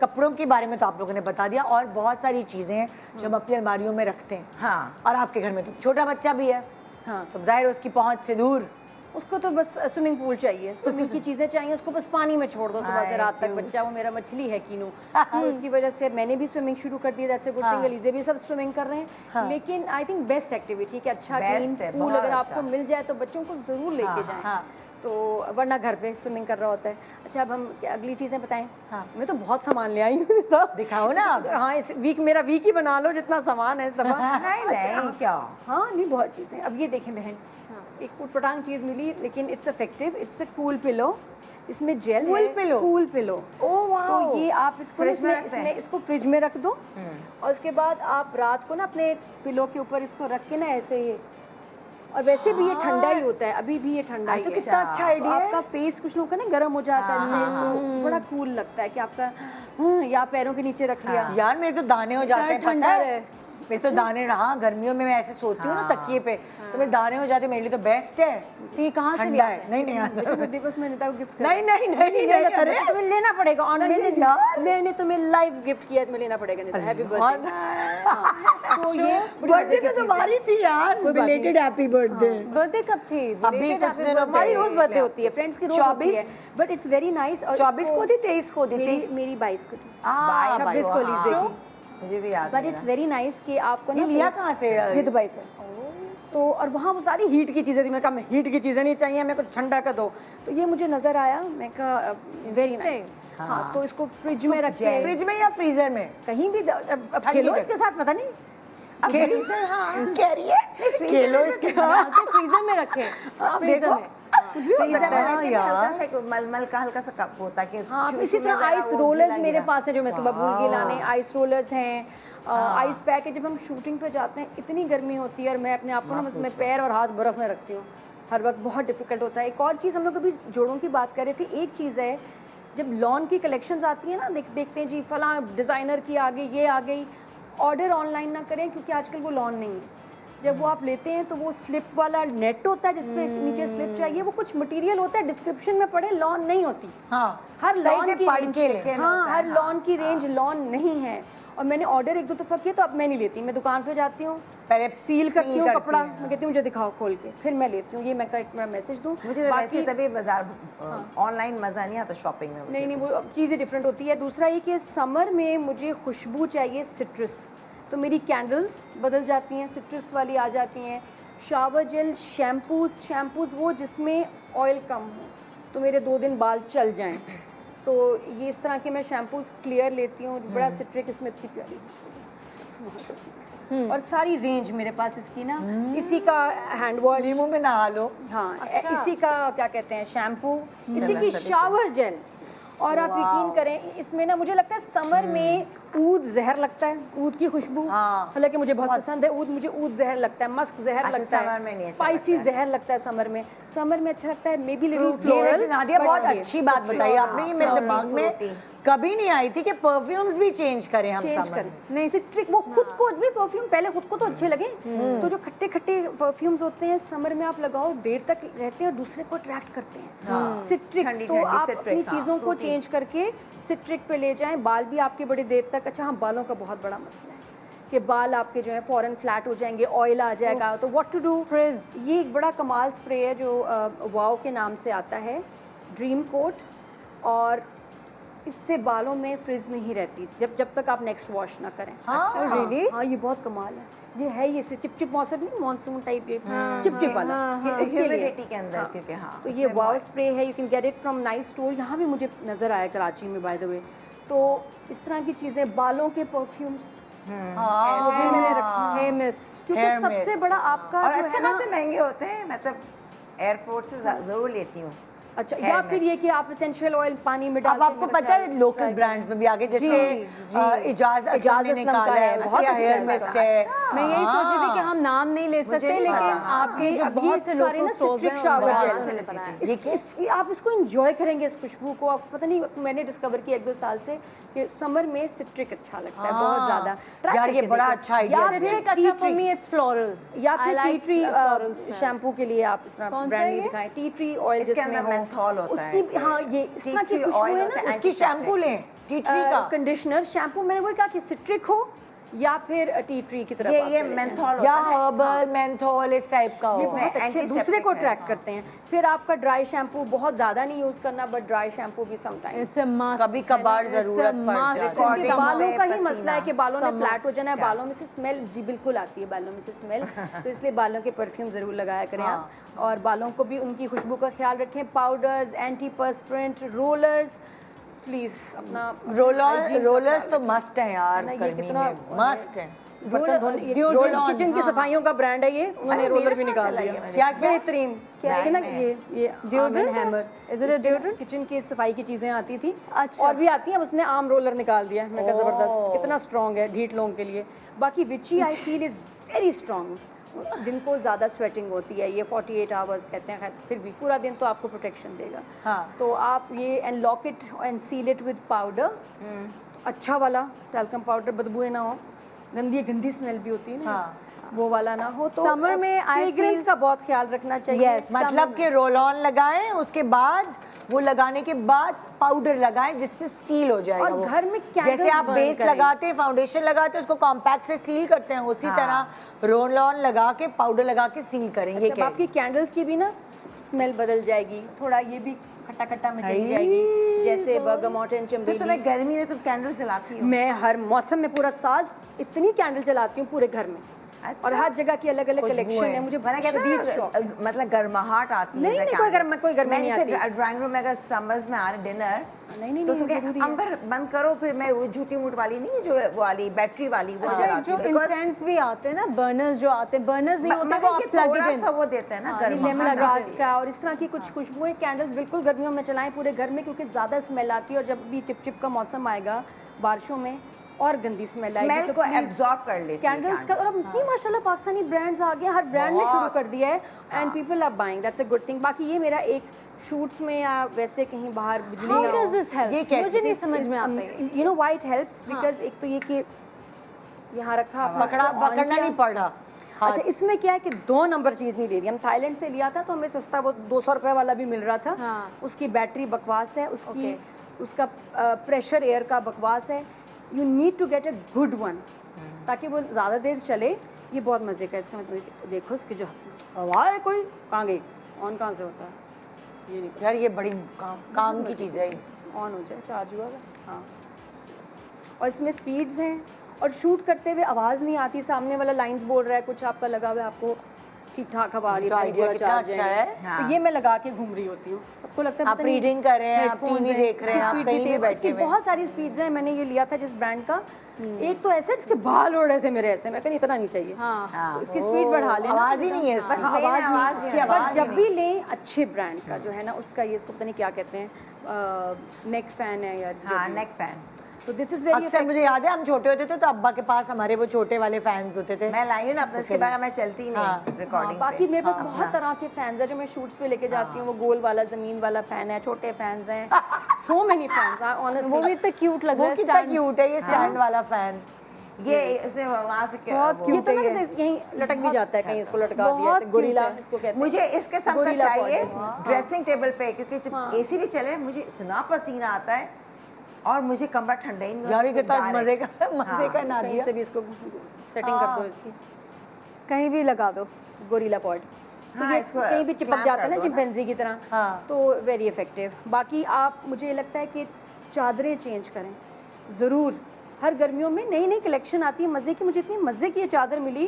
कपड़ों के बारे में तो आप लोगों ने बता दिया, और बहुत सारी चीज़ें हैं जो हम अपनी अलमारियों में रखते हैं। हाँ। और आपके घर में तो छोटा बच्चा भी है, हाँ। तो जाहिर है उसकी पहुंच से दूर। उसको तो बस स्विमिंग पूल चाहिए, स्विमिंग की चीजें चाहिए, उसको बस पानी में छोड़ दो सुबह से रात तक। बच्चा वो मेरा मछली है कीनू, तो उसकी वजह से मैंने भी स्विमिंग शुरू कर दी। That's a good thing. एलिजे भी सब स्विमिंग कर रहे हैं। लेकिन आई थिंक बेस्ट एक्टिविटी कि अच्छा क्लीन Best है, पूल बहुत अगर अच्छा। आपको मिल जाए तो बच्चों को जरूर लेके जाएं। हाँ। तो वरना घर पे स्विमिंग कर रहा होता है। अच्छा अब हम अगली चीजें बताएं। हाँ। मैं तो बहुत सामान ले आई हूँ। दिखाओ ना आप। हाँ, इस वीक मेरा वीक ही बना लो, जितना सामान है सब। नहीं क्या हाँ नहीं, बहुत चीज़ें। अब ये देखें बहन, एक उटपटांग चीज़ मिली, लेकिन it's effective. It's a cool pillow, इसमें gel Cool pillow? Cool pillow. Oh वाह। तो ये आप इसको फ्रिज में रखते इसमें हैं? इसको फ्रिज में रख दो, और उसके बाद आप रात को ना अपने पिलो के ऊपर इसको रख के ना ऐसे ही, और वैसे भी ये ठंडा ही होता है, अभी भी ये ठंडा ही तो है। कितना अच्छा तो आइडिया है। आपका फेस कुछ लोगों का ना गर्म हो जाता है इससे, तो बड़ा कूल लगता है कि आपका या पैरों के नीचे रख लिया। यार मेरे तो दाने हो जाते हैं, ठंडा पता है। है मेरे तो दाने रहा गर्मियों में मैं ऐसे सोती हूँ ना तकिए पे, तो मेरे दाने हो जाते हैं। मेरे लिए तो बेस्ट है, तो ये कहाँ से ठंडा लिया है। नहीं नहीं दिवस मैंने तो गिफ्ट नहीं नहीं नहीं नहीं अरे तुम्हें लेना पड़ेगा। और नहीं यार। मैंने तुम्हें लाइव गिफ्ट किया, तुम्हें लेना पड़ेगा। नहीं तो हैप्पी बर्थडे। तो ये बर्थडे तो तुम्हारी थी यार, बिलेटेड हैप्पी बर्थडे। बर्थडे कब थी? अभी कुछ दिनों हमारी पहले। रोज बर्थडे होती है, फ्रेंड्स की रोज होती है, 24 बट इट्स वेरी नाइस। और 24 को थी, 23 को थी, मेरी 22 को थी, 22 26 को लीजिए हाँ। की। मुझे भी याद बट नहीं इट्स वेरी नाइस कि आपको ना ये लिया face- कहाँ से? ये दुबई से। तो और वहाँ वो सारी हीट की चीज़ें थी। मैं कहा मैं हीट की चीज़ें नहीं चाहिए, मेरे को ठंडा का दो। तो ये मुझे नज़र आया, मैं कहा वेरी नाइस। हाँ, तो इसको फ्रिज में रख के फ्रिज में या फ्रीजर में? कहीं भी अब ठंडी खेलो जगह। इसके साथ, पता नहीं अब फ्रीजर हाँ कह रही है खेलो इसके फ्रीजर में रखें। आप देखो फ्रीजर में हाँ रख के यार। हल्का सा एक मलमल का हल्का सा कप होता है कि हाँ, शुरू इसी में तरह जरा आइस वो रोलर्स गिला मेरे गिला। पास है, जो मैं सुबह भूल के लाने। आइस रोलर्स हैं, आइस पैक है। जब हम शूटिंग पे जाते हैं इतनी गर्मी होती है, और मैं अपने आप को ना बस मैं पैर और हाथ बर्फ में रखती हूँ हर वक्त, बहुत डिफिकल्ट होता है। एक और चीज़ हम लोग अभी जोड़ों की बात कर रहे थे। एक चीज़ है, जब लॉन की कलेक्शंस आती है ना, देखते हैं जी फलां डिज़ाइनर की आ गई, ये आ गई। ऑर्डर ऑनलाइन ना करें, क्योंकि आजकल वो लॉन नहीं है। जब वो आप लेते हैं तो वो स्लिप वाला नेट होता है जिसपे नीचे स्लिप चाहिए, वो कुछ मटेरियल होता है, डिस्क्रिप्शन में पढ़े लॉन नहीं होती। हाँ, हर सही लॉन से की पढ़ रेंज के लें। हाँ, हर लॉन की रेंज लॉन नहीं है। और मैंने ऑर्डर एक दो दफ़ा किया, तो अब मैं नहीं लेती। मैं दुकान पे जाती हूँ, पहले फील करती हूँ करती कपड़ा, हैं। मैं कहती हूँ मुझे दिखाओ खोल के, फिर मैं लेती हूँ। ये मैं एक मैसेज दूँ। मुझे तो वैसे तभी बाजार ऑनलाइन मजा नहीं आता शॉपिंग में। नहीं, वो अब चीज़ें डिफरेंट होती है। दूसरा ये कि समर में मुझे खुशबू चाहिए सिट्रस, तो मेरी कैंडल्स बदल जाती हैं, सिट्रस वाली आ जाती हैं। शावर जेल, शैम्पूज़ वो जिसमें ऑयल कम हो, तो मेरे 2 दिन बाल चल जाएं। तो ये इस तरह के मैं शैम्पूज़ क्लियर लेती हूँ, बड़ा सिट्रिक, इसमें इतनी प्यारी खुशबू है। और सारी रेंज मेरे पास इसकी ना, इसी का हैंड वॉश, नींबू में नहा लो। हाँ, इसी का क्या कहते हैं शैम्पू, इसी की शावर जेल। और आप यकीन करें, इसमें ना मुझे लगता है समर में ऊद जहर लगता है, ऊद की खुशबू। हाँ। हालांकि मुझे बहुत पसंद है ऊद, मुझे ऊद जहर लगता है, मस्क जहर अच्छा, लगता समर में नहीं है, अच्छा स्पाइसी लगता है। जहर लगता है समर में। समर में अच्छा लगता है मे बी लिटिल ये वैसे नादिया बहुत अच्छी बात बताई आपने, ये मेरे दिमाग में fruity। कभी नहीं आई थी कि परफ्यूम्स भी चेंज करें हम चेंज समर कर में। नहीं, सिट्रिक वो खुद को भी परफ्यूम, पहले खुद को तो अच्छे लगे, तो जो खट्टे खट्टे परफ्यूम्स होते हैं समर में आप लगाओ, देर तक रहते हैं और दूसरे को अट्रैक्ट करते हैं। सिट्रिक, ठंडी तो ठंडी आप citric, अपनी हाँ, चीज़ों को fruity। चेंज करके सिट्रिक पे ले जाएं, बाल भी आपके बड़ी देर तक। अच्छा हाँ, बालों का बहुत बड़ा मसला है कि बाल आपके जो है फ़ौरन फ्लैट हो जाएंगे, ऑयल आ जाएगा। तो व्हाट टू डू, Frizz। ये एक बड़ा कमाल स्प्रे है जो वाओ के नाम से आता है, ड्रीम कोट, और इससे बालों में फ्रिज नहीं रहती जब तक आप नेक्स्ट वॉश ना करें। हाँ really? हाँ, ये बहुत कमाल है। ये है, ये चिपचिप मौसम नहीं, मानसून टाइप, ये चिपचिप वाला इसके लिए। ह्यूमिडिटी के अंदर क्योंकि हाँ तो ये वाओ स्प्रे है, you can get it from nice store. यहाँ भी मुझे नज़र आया कराची में, बाय द वे। तो इस तरह की चीज़ें, बालों के परफ्यूम्स हाँ मैंने रखा, Hair mist। क्योंकि Hair सबसे mist। बड़ा आपका और जो अच्छे है ना, खासे महंगे होते हैं, मतलब एयरपोर्ट से ज़रूर लेती हूँ। अच्छा, hair या फिर mist। ये कि आप एसेंशियल ऑयल पानी में डाल अब आपको पता है लोकल ब्रांड्स में भी आगे जैसे इजाज असलम ने निकाला है, बहुत उसके अच्छा हेयर है मिस्ट उसका। है। मैं यही सोच रही थी कि हम नाम नहीं ले सकते, नहीं लेकिन पता। आपके जो अब ये बहुत से सारे लोकल ना स्टोर्स citric हैं shower उनमें gel बहुत से से लेती बनाया थी। है। आप इसको एंजॉय करेंगे, इस खुशबू को। आप पता नहीं, मैंने डिस्कवर किया 1-2 साल से कि समर में सिट्रिक अच्छा लगता है बहुत ज़्यादा। Try यार ये करके बड़ा देखिए। अच्छा आइडिया या है। फिर Citric अच्छा for tea me tree, it's floral। या I फिर T like tree floral smells। Shampoo के लिए आप इस तरह कौन सा ब्रांड है नहीं ये? दिखाएं, टी ट्री ऑयल इसके जिसमें अंदर हो, menthol होता है। उसकी हाँ, ये इस टी तरह की ट्री खुशबू oil है होता ना, है, उसकी शैम्पू लें, टी ट्री का। कंडीशनर शैम्पू, मैंने वही कहा कि सिट्रिक हो या फिर टी ट्री की तरफ ये आप ये चले जाएं। मेंथॉल या होता है। हर्बल मेंथोल इस टाइप का हो। इसमें बहुत अच्छे antiseptic दूसरे को है, ट्रैक हाँ। करते हैं। फिर आपका ड्राई शैम्पू बहुत ज़्यादा नहीं यूज़ करना, बट ड्राई शैम्पू भी समटाइम्स। It's a must। कभी कभार It's a जरूरत पड़ must। जाती है। क्योंकि Recordings बालों में का ही पसीना। मसला है कि बालों ने Summer। फ्लैट हो जाना है, Scalp। बालों में से स्मेल जी बिल्कुल आती है, बालों में से स्मेल। तो इसलिए बालों के परफ्यूम ज़रूर लगाया करें आप, और बालों को भी उनकी खुशबू का ख्याल रखें। पाउडर्स, एंटी पर्सप्रेंट, रोलर्स, प्लीज़ अपना रोलर्स तो मस्त हैं यार, ना, ये गर्मी कितना में मस्त हैं। बर्तन धोने, Roll-on, किचन की हाँ। सफाइयों का ब्रांड है ये, उन्होंने अरे रोलर मेरे भी पास निकाल चला दिया। गया मेरे क्या क्या बेहतरीन, क्या इसके ना है? ये Deodorant है? Hammer, Is it a deodorant? Kitchen की सफाई की चीजें आती थी अच्छा। और भी आती हैं, अब उसने आम रोलर निकाल दिया। मैं कहा जबरदस्त, कितना स्ट्रॉन्ग है ढीठ लोगों के लिए। बाकी which I feel is very strong, जिनको ज़्यादा स्वेटिंग होती है, ये 48 आवर्स कहते हैं, खैर फिर भी पूरा दिन तो आपको प्रोटेक्शन देगा। हाँ। तो आप ये and lock it and seal it with powder, अच्छा वाला टैल्कम पाउडर, बदबू ना हो, गंदी स्मेल भी होती है ना, वो वाला ना हो। तो Summer में I फ्रेग्रेंस feel- का बहुत ख्याल रखना चाहिए। Yes। मतलब कि रोल ऑन लगाएं, उसके बाद वो लगाने के बाद पाउडर लगाएं जिससे सील हो जाएगा और वो। घर में candles जैसे आप burn बेस करें। लगाते हैं, फाउंडेशन लगाते हैं, उसको कॉम्पैक्ट से सील करते हैं, उसी हाँ। तरह रोल ऑन लगा के पाउडर लगा के सील करें। ये जब क्या आपकी कैंडल्स की भी ना स्मेल बदल जाएगी, थोड़ा ये भी खट्टा खट्टा में चली जाएगी, जैसे बर्गामोट एंड तो चमेली। तुम्हें गर्मी में तुम कैंडल जलाती हो? मैं हर मौसम में पूरा साल इतनी कैंडल जलाती हूँ पूरे घर में। अच्छा। और हर जगह की अलग अलग खुशबू कलेक्शन है, है। मुझे मैंने शदीद कहता शौक है। मतलब गर्माहट आती है। नहीं, ऐसा नहीं, candles। कोई गर्मी नहीं मैं जैसे आती। ड्राइंग रूम में अगर समर्स में आ रहे डिनर, नहीं, तो नहीं, उसके जरूरी है। अंबर बंद करो, फिर मैं वो झूठी मूठ वाली नहीं, जो वो वाली बैटरी वाली वो अच्छा, जलाती जो हूँ because इंसेंस भी आते हैं ना, बर्नर्स जो आते हैं, बर्नर्स नहीं होते, मतलब वो आप ये प्लग थोड़ा इट सा इन। वो देते हैं ना लेमन गर्माहट। ग्रास का और इस तरह की कुछ खुशबुएं, कैंडल्स बिल्कुल गर्मियों में चलाएं पूरे घर में, क्योंकि ज़्यादा स्मेल आती है, और जब भी चिपचिप का मौसम आएगा बारिशों में और गंदी स्मेल आएगी। स्मेल तो को please एब्जॉर्ब कर लेती है कैंडल्स का, और अब इतनी माशाल्लाह पाकिस्तानी ब्रांड्स आ गए, हर ब्रांड ने शुरू कर दिया है, and people are buying, that's a good thing. बाकी ये मेरा एक शूट्स में या वैसे कहीं बाहर बिजली How ना does हो, this help? ये कैसे? मुझे नहीं समझ में आता है। You know why it helps, because एक तो ये कि यहाँ रखा आपने, पकड़ा इसको on पकड़ना किया। नहीं पड़ रहा। अच्छा, इसमें क्या है कि 2 नंबर चीज़ नहीं ले रही। हम थाईलैंड से लिया था तो हमें सस्ता वो 200 रुपए वाला भी मिल रहा था। हाँ। उसकी बैटरी बकवास है, उसकी उसका प्रेशर एयर का बकवास है। You need to get a good one ताकि वो ज़्यादा देर चले। ये बहुत मज़े का है, इसका मतलब देखो इसकी जो हवा है, कोई कहाँ गई, ऑन कहाँ से होता है, ये नहीं यार ये बड़ी काम की चीज़ है। ऑन हो जाए, चार्ज हुआ है। हाँ, और इसमें स्पीड्स हैं, और शूट करते हुए आवाज़ नहीं आती, सामने वाला लाइंस बोल रहा है, कुछ आपका लगा हुआ है, आपको ठीक ठाक हवा आ रही तो idea पूरा कितना charge अच्छा है। है। तो ये मैं लगा के घूम रही होती हूँ, सबको लगता है आप पता नहीं reading कर रहे हैं, आप headphones TV देख रहे हैं, आप speed कहीं भी तेज- बैठे इसकी हुए हैं। बहुत सारी स्पीड्स हैं। मैंने ये लिया था जिस ब्रांड का, एक तो ऐसे जिसके बाल उड़ रहे थे मेरे ऐसे, मैं कहीं इतना नहीं चाहिए। हाँ। तो इसकी स्पीड बढ़ा लेना, आवाज़ ही नहीं है इसमें। बस main आवाज़ आवाज़ नहीं, ही इसकी है, आवाज़ आवाज़ जब ही भी लें अच्छे ब्रांड का जो है ना, उसका ये इसको पता नहीं क्या कहते हैं, नेक फैन है या हाँ, नेक फैन। तो दिस इज वेरी अक्सर मुझे याद है हम छोटे होते थे तो अब्बा के पास हमारे वो छोटे वाले फैंस होते थे। मैं लाई हूँ ना अपने, इसके बाद मैं चलती ही हाँ। नहीं रिकॉर्डिंग बाकी पे। मेरे पास बहुत तरह के फैंस हैं जो मैं शूट्स पे लेके जाती हूँ। वो गोल वाला ज़मीन वाला फैन है, छोटे फैंस हैं, सो मेनी फैंस हैं वो भी ऑनेस्टली। इतना क्यूट लग रहा वो है कितना stand। क्यूट है ये स्टैंड वाला फैन। ये इसे वहाँ से बहुत वो- cute ये तो ना है। जैसे यहीं लटक भी जाता है, कहीं इसको लटका दिया, बहुत ऐसे गोरिल्ला cute है। इसको कहते हैं। मुझे इसके साथ का गोरिल्ला चाहिए bodies। ड्रेसिंग टेबल पे, क्योंकि जब एसी भी चले मुझे इतना पसीना आता है और मुझे कमरा ठंडा ही नहीं होता, यार ये कितना direct। मजे का ना कहीं दिया। से भी इसको सेटिंग कर दो इसकी, कहीं भी लगा दो। Gorilla pod. हाँ, इसको कहीं भी चिपक clamp जाता है कर ना दो ना। चिंपैंजी की तरह, हाँ। तो वेरी इफेक्टिव। बाकी आप, मुझे ये लगता है कि चादरें चेंज करें ज़रूर। हर गर्मियों में नई नई कलेक्शन आती है मज़े की। मुझे इतनी मज़े की ये चादर मिली,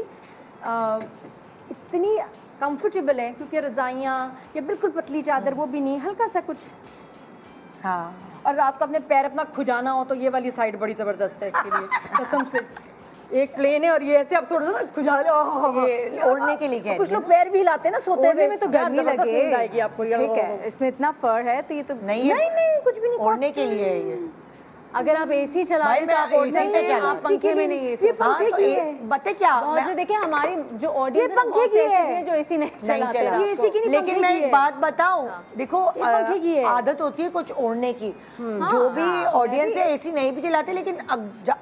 इतनी कंफर्टेबल है, क्योंकि रज़ाइयाँ या बिल्कुल पतली चादर वो भी नहीं, हल्का सा कुछ। हाँ और रात को अपने पैर अपना खुजाना हो तो ये वाली साइड बड़ी ज़बरदस्त है इसके लिए, कसम से। एक प्लेन है और ये ऐसे आप थोड़ा सा खुजा लो, ये ओढ़ने के लिए कह कुछ रही लोग पैर भी हिलाते हैं ना सोते ओढ़ने हुए, में तो क्या गर्मी जबरदस्त लगे, नींद आएगी आपको। ठीक है, इसमें इतना फर है तो ये तो नहीं है, नहीं कुछ भी नहीं, ओढ़ने के लिए है ये। अगर आप एसी चला भाई रहे तो मैं आप ओढ़ने AC के पे लिए, चला, आप पंखे में नहीं एसी। हाँ तो बता क्या बहुत मैं- से देखिए हमारी जो ऑडियंस ये पंखे की है। जो एसी नहीं नहीं चलाते चला। रात ये को। एसी की नहीं, लेकिन पंखे मैं की एक है। बात बताऊं, देखो ये पंखे की है। आदत होती है कुछ ओढ़ने की, जो भी ऑडियंस है एसी नहीं भी चलाते, लेकिन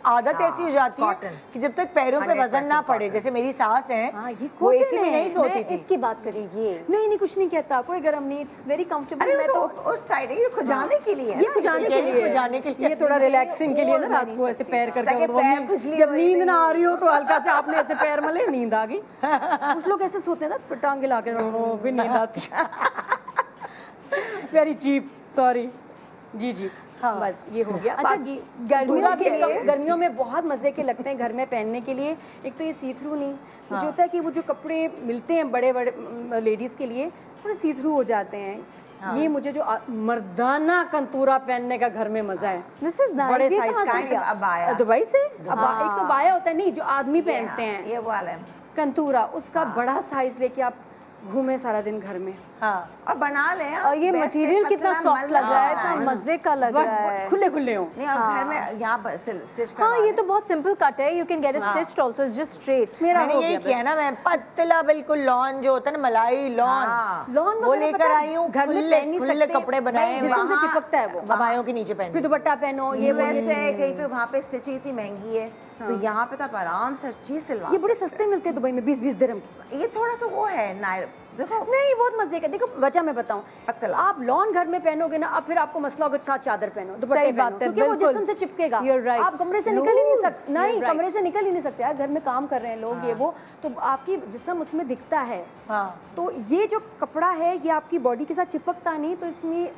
आदत ऐसी हो जाती है cotton। कि जब तक पैरों पे वजन ना 100% पड़े, cotton। जैसे मेरी सास है हाँ, ये वो cotton एसी में है। नहीं सोती मैं थी। इसकी बात करी ये नहीं कुछ नहीं कहता, कोई गर्म नहीं, इट्स वेरी कंफर्टेबल। अरे मैं वो तो तो उस साइड है, ये खुजाने के लिए है ये ना, खुजाने ये के भी लिए, खुजाने के लिए। ये थोड़ा रिलैक्सिंग के लिए ना, रात को ऐसे पैर करके, ताकि और वो पैर नींद- खुजली जब हो रही नींद ना नहीं। आ रही हो तो हल्का से आपने ऐसे पैर मले, नींद आ गई। कुछ लोग ऐसे सोते हैं ना टांगे ला के, फिर नींद आती है। Very cheap, sorry. जी हाँ, बस ये हो गया। अच्छा, बाकी गर्मियों के लिए- गर्मियों में बहुत मजे के लगते हैं घर में पहनने के लिए। एक तो ये सी थ्रू नहीं, मुझे होता है कि वो जो कपड़े मिलते हैं बड़े बड़े लेडीज के लिए थोड़े सी थ्रू हो जाते हैं। ये मुझे जो मर्दाना कंतूरा पहनने का घर में मजा है। दिस इज बड़े नाइस। ये साइज कहाँ का से है। लिया? अबाया दुबई से एक तो बाया होता है, नहीं जो आदमी पहनते हैं ये वाला है। कंतूरा, उसका बड़ा साइज लेके आप घूमे सारा दिन घर में। हाँ और बना लें और ये best है, मटेरियल कितना पतला सॉफ्ट मल लग रहा है, जाता तो मजे का लग रहा है। खुले खुले हो। नहीं, और घर में यहाँ पर स्टिच हाँ, ये तो बहुत सिंपल कट है, you can get it stitched also, it's just straight. मेरा मैंने हो यही गया किया ना, मैं पतला बिल्कुल लॉन जो होता है ना, मलाई लॉन, हाँ। लॉन वो लेकर आई हूँ। घर में खुले पहन नहीं खुले सकते, कपड़े बनाए हैं जिस्म से वहाँ। चिपकता है वो। बाबायों के नीचे पहन फिर दुपट्टा पहनो, ये वो यूएस है कहीं पे, वहाँ पे स्टिचिंग इतनी महंगी है, तो यहाँ पे तो आप आराम से चीज सिलवा ये बड़े सस्ते मिलते हैं दुबई में, 20-20 दिरहम की। सकते। ये थोड़ा सा वो है नायर, देखो नहीं बहुत मजे का। देखो वजह मैं बताऊं, पतला। आप लॉन घर में पहनोगे ना, अब फिर आपको मसला होगा साथ चादर पहनो, दुपट्टे सही पहनो, बात है, क्योंकि वो बिल्कुल। जिस्म से चिपकेगा। You're right. आप कमरे से निकल ही नहीं Loose. सकते, नहीं You're right. कमरे से निकल ही नहीं सकते यार, घर में काम कर रहे हैं लोग, ये वो, तो आपकी जिस्म उसमें दिखता है। हाँ तो ये जो कपड़ा है ये आपकी बॉडी के साथ चिपकता नहीं, तो इसमें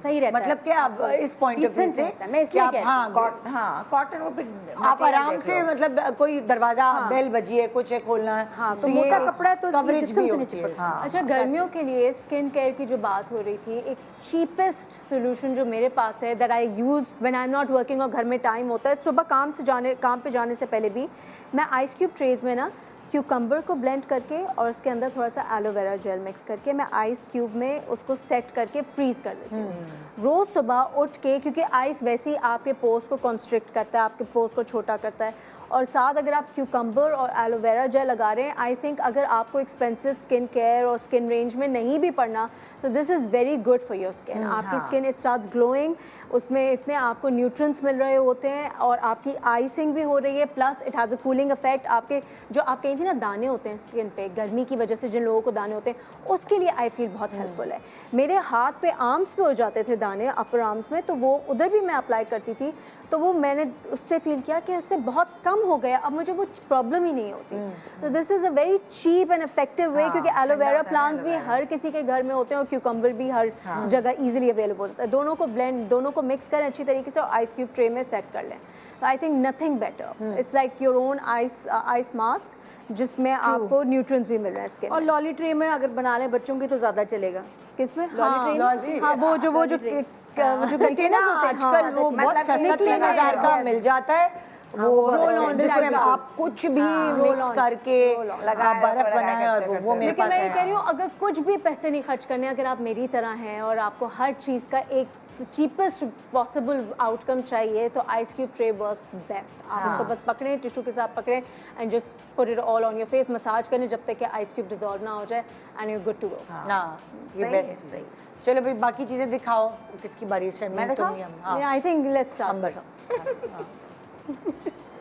सही रहता है। मतलब क्या आप इस पॉइंट ऑफ व्यू Decent से रहता है, मैं इसलिए कि आप- कह रही हूँ। हाँ कॉटन वो फिर आप आराम से, मतलब कोई दरवाजा बेल बजी है, कुछ है खोलना है, हाँ, तो ये मोटा कपड़ा है तो इसकी coverage जिस्म भी से नहीं होती है। चिपकता। अच्छा, गर्मियों के लिए स्किन केयर की जो बात हो रही थी, एक चीपेस्ट सोल्यूशन जो मेरे पास है that I use when I am not working और घर में टाइम होता है, सुबह काम पे जाने से पहले भी मैं आइस क्यूब ट्रेज में ना क्यूकम्बर को ब्लेंड करके और उसके अंदर थोड़ा सा एलोवेरा जेल मिक्स करके मैं आइस क्यूब में उसको सेट करके फ्रीज कर देती हूँ। रोज़ सुबह उठ के, क्योंकि आइस वैसे ही आपके पोर्स को कॉन्स्ट्रिक्ट करता है, आपके पोर्स को छोटा करता है, और साथ अगर आप क्यूकम्बर और एलोवेरा जेल लगा रहे हैं, आई थिंक अगर आपको एक्सपेंसिव स्किन केयर और स्किन रेंज में नहीं भी पड़ना, तो this is very good for your skin. आपकी स्किन इट स्टार्ट्स ग्लोइंग, उसमें इतने आपको न्यूट्रिएंट्स मिल रहे होते हैं और आपकी आइसिंग भी हो रही है, plus it has a cooling effect. आपके जो आप कहीं थी ना दाने होते हैं स्किन पे, गर्मी की वजह से जिन लोगों को दाने होते हैं, उसके लिए आई फील बहुत हेल्पफुल है। मेरे हाथ पे, आर्म्स पे हो जाते थे दाने, अपर आर्म्स में, तो वो उधर भी मैं अप्लाई करती थी, तो वो मैंने उससे फील किया कि इससे बहुत कम हो गया, अब मुझे वो प्रॉब्लम ही नहीं होती। तो this is a very cheap and effective way, क्योंकि एलोवेरा प्लांट्स भी हर किसी के घर में होते हैं और क्यूकम्बर भी हर जगह ईजिली अवेलेबल होता है। दोनों को ब्लेंड, दोनों को मिक्स करें अच्छी तरीके से और आइस क्यूब ट्रे में सेट कर लें। तो I think nothing better, it's like your own ice mask जिसमें आपको न्यूट्रिएंट्स भी मिल रहे हैं स्किन। और लॉली ट्रे में अगर बना लें बच्चों की तो ज़्यादा चलेगा। किसमें? लॉली ट्रे, हाँ, वो जो कंटेनर्स होते हैं, आजकल वो बहुत मतलब सस्ता 3000 का मिल जाता है, वो जिसमें आप कुछ भी मिक्स करके आप बर्फ बनाए और वो मेरे लेकिन पास मैं ये कह है। रही हूँ, अगर कुछ भी पैसे नहीं खर्च करने, अगर आप मेरी तरह हैं और आपको हर चीज़ का एक चीपेस्ट पॉसिबल आउटकम चाहिए, तो ice cube tray works best. आप उसको बस पकड़ें, टिश्यू के साथ पकड़ें and just put it all on your face, massage करें जब तक कि आइस क्यूब डिजॉल्व ना हो जाए, and you good to go. ना ये सही है, बेस्ट सही। चलो भाई बाकी चीजें दिखाओ, किसकी बारी है? मैं दिखाऊं? आई थिंक लेट्स स्टार्ट, अंबर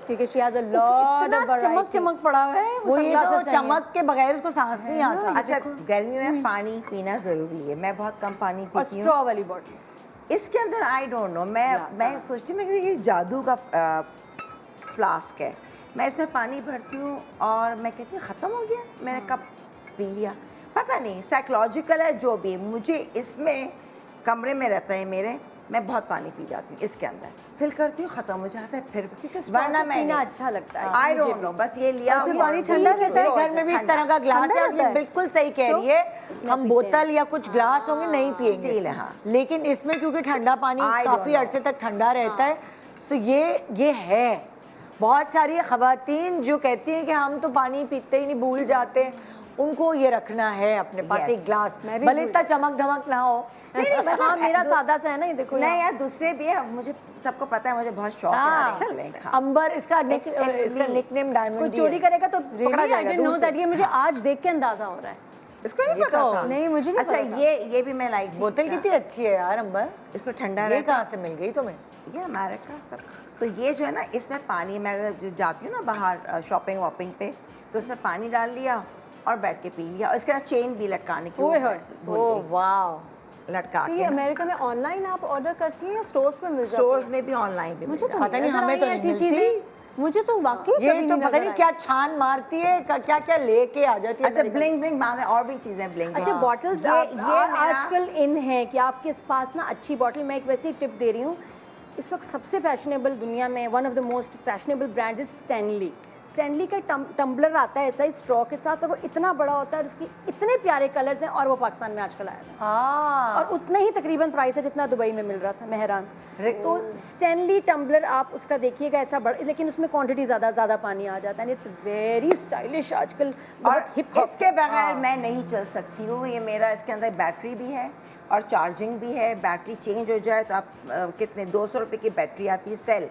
क्योंकि शी हैज अ लॉट इतना ऑफ चमक चमक पड़ा हुआ है, वो ये तो sunglasses चाहिए। चमक के बगैर उसको सांस नहीं आता। अच्छा, गर्मियों में पानी पीना ज़रूरी है, मैं बहुत कम पानी और पीती हूँ। स्ट्रॉ वाली बॉटल, इसके अंदर आई डोंट नो, मैं सोचती हूँ मैं ये जादू का फ्लास्क है। मैं इसमें पानी भरती हूँ और मैं कहती हूँ ख़त्म हो गया, मैंने कब पी लिया। पता नहीं साइकोलॉजिकल है जो भी, मुझे इसमें कमरे में रहता है मेरे, मैं बहुत पानी पी जाती हूँ इसके अंदर, फिल करती हूँ ख़त्म हो जाता है फिर, वरना मैं पीना अच्छा लगता है। आई डोंट नो, बस ये लिया उसमें हुआ पानी है। ठंडा रहता है। मेरे घर में भी इस तरह का ग्लास है, और ये बिल्कुल सही कह रही है, हम बोतल या कुछ ग्लास होंगे नहीं पिएंगे, स्टील है, हाँ। लेकिन इसमें क्योंकि ठंडा पानी I don't काफ़ी know. अरसे तक ठंडा रहता है, सो ये है। बहुत सारी खवातीन जो कहती हैं कि हम तो पानी पीते ही नहीं, भूल जाते हैं, उनको ये रखना है अपने पास Yes. एक ग्लास, मैं भी भले इतना चमक धमक ना हो। हाँ मेरा सादा सा है ना, ये देखो नहीं यार, दूसरे भी है, मुझे सबको पता है, मुझे बहुत शौक है हाँ, नारियल ब्लैक, हाँ। अंबर इसका it's इसका me. निकनेम कोई डायमंड चोरी करेगा तो पकड़ा आई जाएगा डिडंट नो दूर दैट, से। ये मुझे आज देख के अंदाजा हो रहा है। इसको नहीं ये पता तो- था? नहीं, मुझे नहीं अच्छा, पता था। ये भी मैं लाई थी। बोतल कितनी अच्छी है यार अंबर, इसमें ठंडा ये रहता कहाँ से मिल गई तुम्हें? ये हमारे का सब। तो ये जो है ना, इसमें पानी, मैं अगर जाती हूँ ना बाहर शॉपिंग वॉपिंग पे, तो इसमें पानी डाल लिया और बैठ के पी लिया, और इसके साथ चेन भी लटकाने की, ओए होए, ओह वाह, लटका तो ये के अमेरिका में ऑनलाइन आप ऑर्डर करती हैं या स्टोर्स पे मिल जाती स्टोर्स में भी, ऑनलाइन भी मुझे मिल तो जाता पता नहीं, नजर हमें आई तो ऐसी नहीं मिलती। चीजें। मुझे तो वाकई ये कभी तो नहीं पता नजर नहीं आई। क्या छान मारती है, क्या क्या लेके आ जाती है। है। अच्छा, ब्लिंग ब्लिंग बांध है, और भी चीज़ें ब्लिंग। अच्छा बॉटल्स, ये ये मेरा- आजकल इन है कि आपके पास ना अच्छी बॉटल, मैं एक वैसी टिप दे रही हूँ, इस वक्त सबसे फैशनेबल दुनिया में one of the most fashionable brand is Stanley. Stanley का टम्बलर आता है ऐसा ही स्ट्रॉ के साथ, और वो इतना बड़ा होता है और उसकी इतने प्यारे कलर्स हैं, और वो पाकिस्तान में आजकल आया है हाँ, और उतना ही तकरीबन प्राइस है जितना दुबई में मिल रहा था। मेहरान तो स्टैनली टम्बलर आप उसका देखिएगा, ऐसा बड़ा, लेकिन उसमें क्वांटिटी ज़्यादा पानी आ जाता है, इट्स वेरी स्टाइलिश आजकल, और बहुत हिप इसके बगैर मैं नहीं चल सकती हूँ। ये मेरा, इसके अंदर बैटरी भी है और चार्जिंग भी है। बैटरी चेंज हो जाए तो आप कितने 200 रुपये की बैटरी आती है सेल,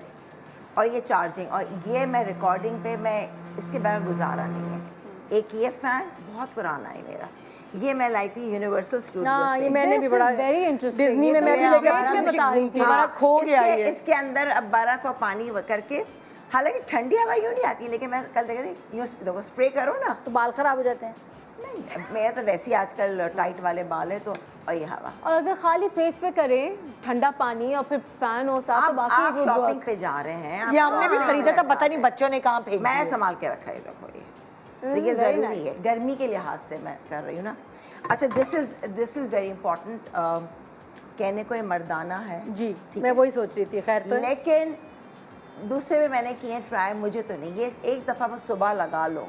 और ये चार्जिंग, और ये मैं रिकॉर्डिंग पे, मैं इसके बगैर गुजारा नहीं है। एक ये फ़ैन बहुत पुराना है मेरा, ये मैं लाई थी यूनिवर्सल स्टूडियो हाँ, से। ये मैंने भी This बड़ा is very interesting. डिज्नी में ये मैं तो भी मैं लेके हमारा मैं बता रही थी। हमारा खो गया इसके, ये। इसके अंदर अब बर्फ़ और पानी करके, हालांकि ठंडी हवा यूँ नहीं आती, लेकिन मैं कल देखा थी, यूँ देखो स्प्रे करो ना, तो बाल खराब हो जाते हैं। नहीं मेरा तो वैसे ही आजकल टाइट वाले बाल है, तो और ये हवा। और अगर खाली फेस पे करें ठंडा पानी और फिर फैन हो साथ, तो आप बाकी वो शॉपिंग work। पे जा रहे हैं, ये हमने भी खरीदा था, पता नहीं बच्चों ने कहाँ फेंक मैंने दिया। संभाल के रखा है, देखो ये, तो ये very ज़रूरी है, गर्मी के लिहाज से मैं कर रही हूँ ना। अच्छा, दिस इज़ वेरी इंपॉर्टेंट, कहने को ये मर्दाना है जी, ठीक मैं है? वही सोच रही थी। खैर तो लेकिन दूसरे में मैंने किए ट्राई, मुझे तो नहीं। ये एक दफ़ा बस सुबह लगा लो,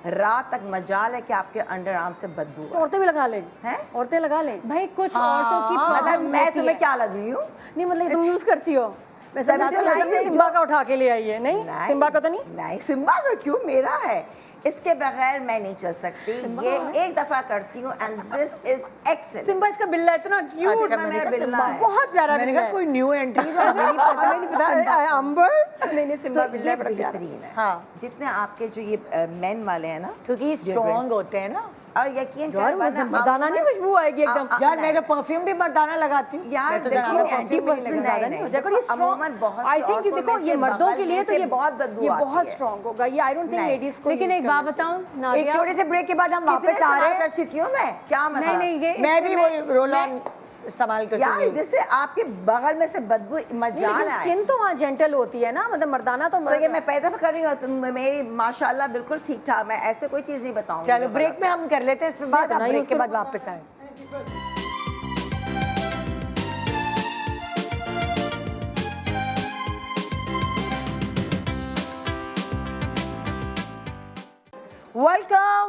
रात तक मजाल है कि आपके अंडर आर्म से बदबू तो औरतें भी लगा लें, हैं? औरतें लगा लें। भाई कुछ औरतों की मतलब प्रॉब्लम मैं होती तुम्हें है। क्या लग रही हूँ? नहीं मतलब तुम यूज करती हो, वैसे तभी तो लाई है सिम्बा जो- का उठा के ले आई है। नहीं सिम्बा का तो नहीं। नहीं, सिम्बा का क्यों, मेरा है, इसके बगैर मैं नहीं चल सकती। ये एक दफ़ा करती हूँ, and this is excellent. Simba इसका बिल्ला इतना क्यूट, अच्छा, मैंने मेरा कहा बिल्ला सिम्बा। है। बहुत प्यारा मैंने बिल्ला कहा है। कोई न्यू एंट्री जो हमें नहीं पता। हमें नहीं पता अंबर, नहीं सिम्बा तो बिल्ला ये है बड़ा प्यारा। बेहतरीन है। हाँ। जितने आपके जो ये मेन वाले हैं ना, क्योंकि ये स्ट्रॉन्ग deodorants, होते हैं ना। और यकीन यार वो मर्दाना नहीं खुशबू आएगी एकदम। यार मैं तो परफ्यूम भी मर्दाना लगाती हूँ। यार मैं तो देखो, ज़्यादा एंटी perfume भी नहीं पर्सपेंट ज़्यादा नहीं हो जाएगा। ये अमूमन बहुत आई सी थिंक औरतों देखो में ये से मर्दों के बगल लिए में तो से ये बहुत बदबू ये आती बहुत है। स्ट्रॉन्ग होगा। ये आई डोंट थिंक नहीं। लेडीज को लेकिन use एक बात करना चाहिए। बताऊं एक नादिया, छोटे से ब्रेक के बाद हम कितने वापस आ रहे इस्तेमाल हैं। कर चुकी हूँ मैं, क्या मतलब? नहीं ये मैं भी इसमें वो रोल ऑन इस्तेमाल करती यार हूँ। जैसे आपके बगल में से बदबू मजान आए। स्किन तो वहाँ जेंटल होती है ना, मतलब मर्दाना तो तो ये मैं पैदा कर रही हूँ, तो मेरी माशाल्लाह बिल्कुल ठीक ठाक, मैं ऐसे कोई चीज़ नहीं बताऊंगी। चलो ब्रेक में हम कर लेते हैं, इसके बाद तो आप ना ब्रेक use के करो। बाद वापस आए।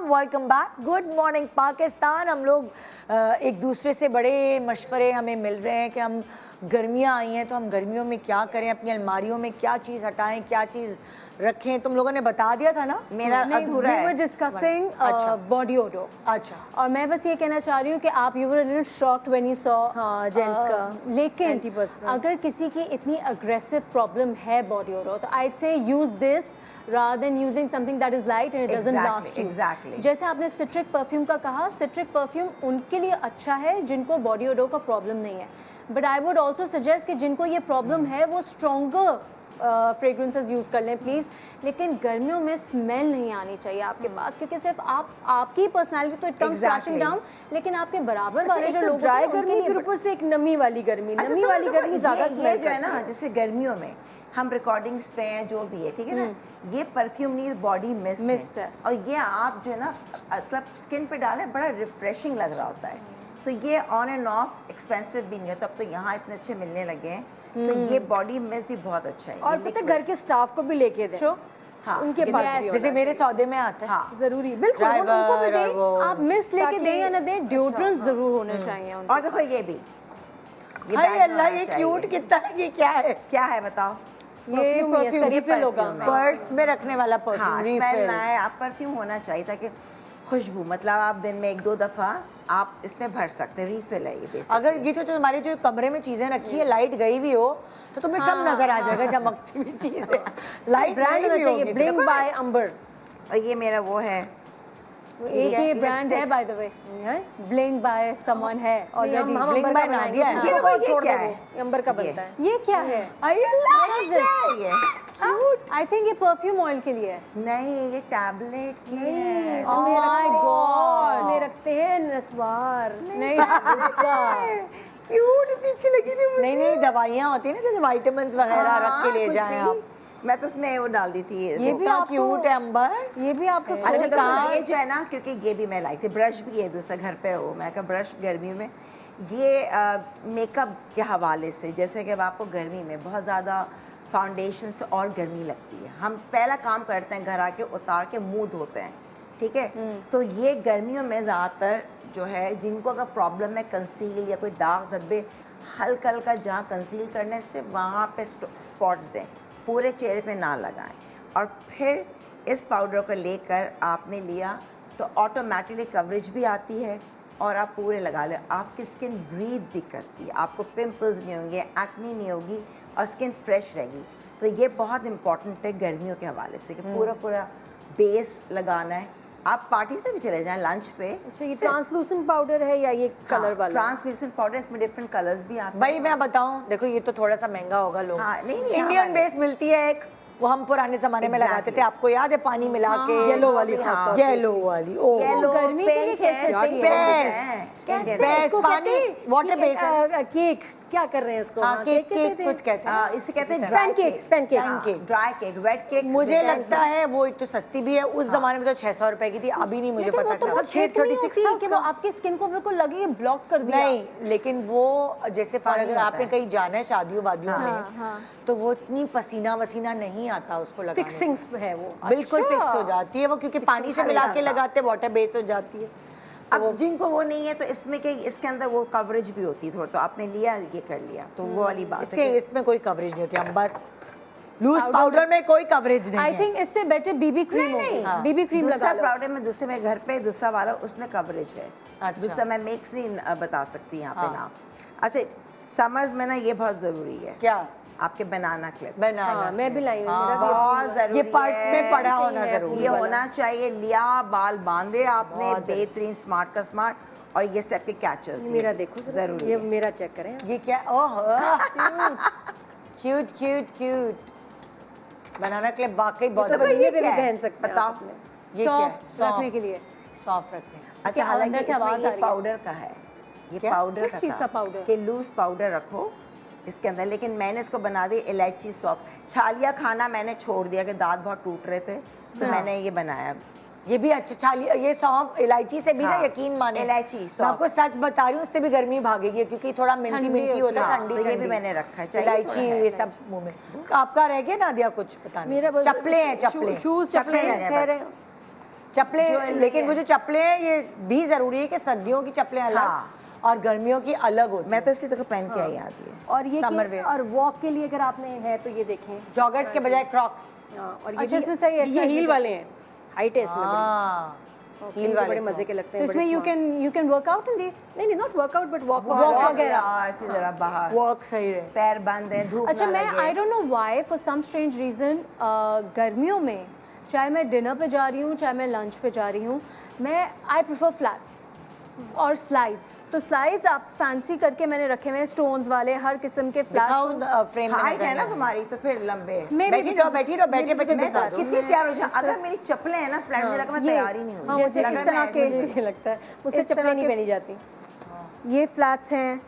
Welcome back. Good morning Pakistan. हम लोग एक दूसरे से बड़े मशवरे हमें मिल रहे हैं कि हम गर्मियाँ आई हैं तो हम गर्मियों में क्या करें, अपनी अलमारियों में क्या चीज़ हटाएं, क्या चीज़ रखें। तुम लोगों ने बता दिया था ना? मेरा अधूरा we were है। discussing अच्छा। body odor। अच्छा, और मैं बस ये कहना चाह रही हूँ कि आप you were a little shocked when you saw हाँ, gents का लेकिन antiperspirant। अगर किसी की इतनी अग्रेसिव प्रॉब्लम है बॉडी ओडर, तो आई से use this rather than using something that is light and it doesn't Exactly, last you। exactly। जैसे आपने सिट्रिक परफ्यूम का कहा, सिट्रिक परफ्यूम उनके लिए अच्छा है जिनको बॉडी ओडर का प्रॉब्लम नहीं है, but I would also suggest कि जिनको ये प्रॉब्लम है वो स्ट्रॉन्गर फ्रेग्रेंसेस यूज़ कर लें प्लीज़, लेकिन गर्मियों में स्मेल नहीं आनी चाहिए आपके पास, क्योंकि सिर्फ आपकी पर्सनैलिटी तो इट कम्स क्रैशिंग डाउन, लेकिन आपके बराबर वाले जो लोग ड्राई होते हैं, गर्मी उनके फिर लिए ऊपर से एक नमी वाली गर्मी, अच्छा, नमी समझ वाली लो, गर्मी ज़्यादा ये स्मेल जो है ना, जैसे गर्मियों में हम रिकॉर्डिंग्स पे हैं जो भी है, ठीक है ना, ये परफ्यूम नहीं, बॉडी Mist मिस्ट है। है, और ये आप जो है ना मतलब स्किन पे डालें, बड़ा रिफ्रेशिंग लग रहा होता है। तो ये ऑन एंड ऑफ एक्सपेंसिव भी नहीं होता, अब तो यहाँ इतने अच्छे मिलने लगे हैं, तो ये बॉडी मिस्ट भी बहुत अच्छा है। और ये पता है liquid- घर के स्टाफ को भी लेके दें, Sure. हाँ, उनके ये पास yes, भी होना जैसे मेरे सौदे में आता है। हाँ, जरूरी, बिल्कुल उनको भी ड्राइवर और दें। वो आप मिस्ट लेके ताकि- दें या ना दें, डिओड्रेंट जरूर होने चाहिए उनके। और देखो ये भी, ये हाय bag में अल्लाह, होना ये चाहिए। क्यूट कितना है, ये क्या है? क्या है बताओ? ये परफ्यूम ही है, इसका परफ्यूम रिफिल होगा। परफ्यूम है। पर्स में रखने वाला परफ्यूम, हाँ, स्मेल रिफिल। ना है, आप परफ्यूम होना चाहिए ताकि खुशबू, मतलब आप दिन में 1-2 दफ़ा आप इसमें भर सकते हैं, रिफिल है ये बेसिक। अगर ये तो तुम्हारे जो कमरे में चीजें रखी है, लाइट गई भी हो तो तुम्हें सब नजर आ जाएगा, चमकती हुई चीजें। लाइट ब्रांड होना चाहिए, ब्लिंक बाय अंबर। और ये मेरा वो है, एक ये ब्रांड है by the way, blink by someone है ऑलरेडी। हम Blink अंबर by का बनाएंगे। नादिया है। हाँ, ये देखो, ये छोड़ क्या दो है? वो, ये अंबर का ये। बनता है। ये क्या है? अरे अल्लाह, ये क्या है ये? आई थिंक ये परफ्यूम ऑयल के लिए है। नहीं, ये टैबलेट की है। Oh my God. इसमें रखते हैं नस्वार। नहीं क्यूट, इतनी अच्छी लगी थी मुझे। नहीं नहीं, दवाइयाँ होती है ना, जैसे विटामिन वगैरह रख के ले कुछ जाएं भी। आप। मैं तो उसमें वो डाल दी थी, ये वो। भी कितना आपको- क्यूट है अंबर। ये भी आपको अच्छा, सोच- तो ये जो है ना, क्योंकि ये भी मैं लाई थी, ब्रश भी है दूसरा घर पे हो, मैं कहा ब्रश गर्मी में ये मेकअप के हवाले से, जैसे कि अब आपको गर्मी में बहुत ज़्यादा फाउंडेशन से और गर्मी लगती है, हम पहला काम करते हैं घर आके उतार के मुंह धोते हैं, ठीक है। तो ये गर्मियों में ज़्यादातर जो है, जिनको अगर प्रॉब्लम है कंसील या कोई दाग धब्बे, हल्का हल्का जहाँ कंसील करने से वहाँ पे स्पॉट्स दें, पूरे चेहरे पे ना लगाएं। और फिर इस पाउडर को लेकर आपने लिया तो ऑटोमेटिकली कवरेज भी आती है और आप पूरे लगा लें, आपकी स्किन ब्रीथ भी करती है, आपको पिंपल्स नहीं होंगे, एक्ने नहीं होगी और स्किन फ्रेश रहेगी। तो ये बहुत इंपॉर्टेंट है गर्मियों के हवाले से कि पूरा पूरा बेस लगाना है। आप पार्टीज में भी चले जाएं, लंच पे। अच्छा, ये ट्रांसलूसेंट पाउडर है या ये कलर वाला? ट्रांसल्यूसेंट पाउडर, इसमें डिफरेंट कलर्स भी आते हैं। भाई मैं बताऊं, देखो ये तो थोड़ा सा महंगा होगा लोग। हाँ, नहीं, नहीं, इंडियन हमारे- बेस मिलती है एक, वो हम पुराने जमाने में लगाते थे, Exactly. आपको याद है, पानी मिला के येलो वाली हाँ, खास तौर पे। येलो वाली। ओ येलो, गर्मी के लिए पिंक कैसे है, अच्छी है? बेस्ट, कैसे? बेस्ट इसको पानी, कहते हैं वाटर बेस है। केक, क्या कर रहे हैं इसको? हाँ, हाँ, केक कहते केक थे। कुछ कहते हैं। इसे कहते हैं Pancake, pancake. Pancake. Dry cake, wet cake. मुझे लगता है वो एक तो सस्ती भी है, उस जमाने में तो 600 रुपए की थी, अभी नहीं मुझे लेकिन वो पता तो क्या। बहुत थिक नहीं होती कि वो आपकी स्किन को बिल्कुल लगे ब्लॉक कर दिया। नहीं, लेकिन वो जैसे फॉर पानी अगर होता आपने है। कहीं जाना है शादियों वादियों हाँ, में, हाँ। तो वो इतनी पसीना वसीना नहीं आता उसको लगाने से। फिक्सिंग्स है वो। बिल्कुल अच्छा। फिक्स हो जाती है वो, क्योंकि पानी से मिला के हल्का सा। लगाते वाटर बेस हो जाती है। अब जिनको वो नहीं है तो इसमें के इसके अंदर वो कवरेज भी होती है थोड़ा, तो आपने लिया, ये कर लिया, तो वो वाली बात इसके है। इसमें कोई कवरेज नहीं होती अंबर, लूज पाउडर में कोई कवरेज नहीं आई है। थिंक इससे बेटर बीबी क्रीम नहीं, होगी। बीबी क्रीम लगा दूसरा लो। पाउडर में दूसरे में घर पे दूसरा वाला उसमें कवरेज है। अच्छा। दूसरा मैं मिक्स नहीं बता सकती यहाँ पे हाँ। नाम। अच्छा, समर्स में ना ये बहुत ज़रूरी है, क्या? आपके बनाना क्लिप। बनाना हाँ, मैं भी लाई हूँ, हाँ। मेरा भी बहुत ज़रूरी ये पर्स है। में पड़ा होना जरूरी ये है। होना चाहिए, लिया, बाल बांधे आपने, बहुत जरूरी। बेहतरीन स्मार्ट का स्मार्ट, और ये स्टेप के कैचर्स मेरा देखो जरा, जरूरी ये है। मेरा चेक करें। ये क्या? ओह क्यूट क्यूट क्यूट। बनाना क्लिप वाकई बहुत तो देखो, ये ये पे भी क्या है? पहन सकते हैं बताओ। आप अपने। ये क्या है? सॉफ्ट रखने के लिए। सॉफ्ट रखने। अच्छा, क्या हालांकि अंदर से इसमें आवाज़ ये आ रही है? पाउडर का है, ये क्या? पाउडर किस चीज़ का पाउडर? कि लूज पाउडर रखो इसके अंदर, लेकिन मैंने इसको बना दी इलायची सॉफ्ट। छालिया खाना मैंने छोड़ दिया कि दांत बहुत टूट रहे थे, तो मैंने ये बनाया। ये भी अच्छा छाली, ये सौंफ इलायची से भी ना, हाँ, यकीन माने, इलायची, मैं सौंफ। आपको सच बता रही हूँ, उससे भी गर्मी भागेगी, क्योंकि थोड़ा मिंटी ठंडी मिंटी होती होता है। है, हाँ, ठंडी तो ये भी ठंडी। मैंने रखा है, चाहिए इलायची थोड़ा है। ये सब मुंह में। आपका रह गया नादिया कुछ पता नहीं? मेरा बस- चप्पलें हैं, चप्पलें शूज, चप्पलें चप्पलें हैं खैर बस। चप्पलें, Jewelry लेकिन है। वो जो चप्पलें हैं ये भी जरूरी है कि सर्दियों की चप्पलें अलग हाँ। और गर्मियों की अलग होती मैं तो इसलिए तो पहन के आई आज ये। और ये Summer कि- wear। और वॉक के लिए अगर आपने है तो ये देखें। जॉगर्स के बजाय क्रॉक्स। हाँ, और ये अच्छा, भी- इसमें सही है, ये सही हील है। वाले हैं, हाइट है इसमें बड़ी। हाँ, हील हील वाले वाले बड़े मजे के लगते तो हैं। इसमें बड़े you can work out in this. नहीं, नॉट वर्कआउट बट वॉक वगैरह। हाँ, ऐसे जरा बाहर वर्क सही है। पैर बंद है, धूप अच्छा, ना मैं आई लगे। Don't know why for some strange reason गर्मियों में, चाहे मैं डिनर पे जा रही हूँ चाहे मैं लंच पे जा रही हूँ, मैं आई प्रेफर फ्लैट्स। और स्लाइड्स, तो स्लाइड्स आप फैंसी करके मैंने रखे हुए हैं, स्टोन्स वाले हर किस्म के दिखाओ फ्लैट्स। फ्रेम में हाइट नजर है ना नहीं। तुम्हारी तो फिर लंबे बैठी रहो बैठी रहो, बैठे बैठे मैं दिखा तो दो। कितनी तैयार हो जाऊँ अगर मेरी चप्पलें हैं ना फ्लैट में लगा मैं तैयार ही नहीं हुई हाँ, मुझे जैसे लगा इस मैं तरह ऐसे ही- मुझे लगता है मुझसे इस तरह चप्पलें नहीं के- पहनी जाती। ये फ्लैट्स हैं,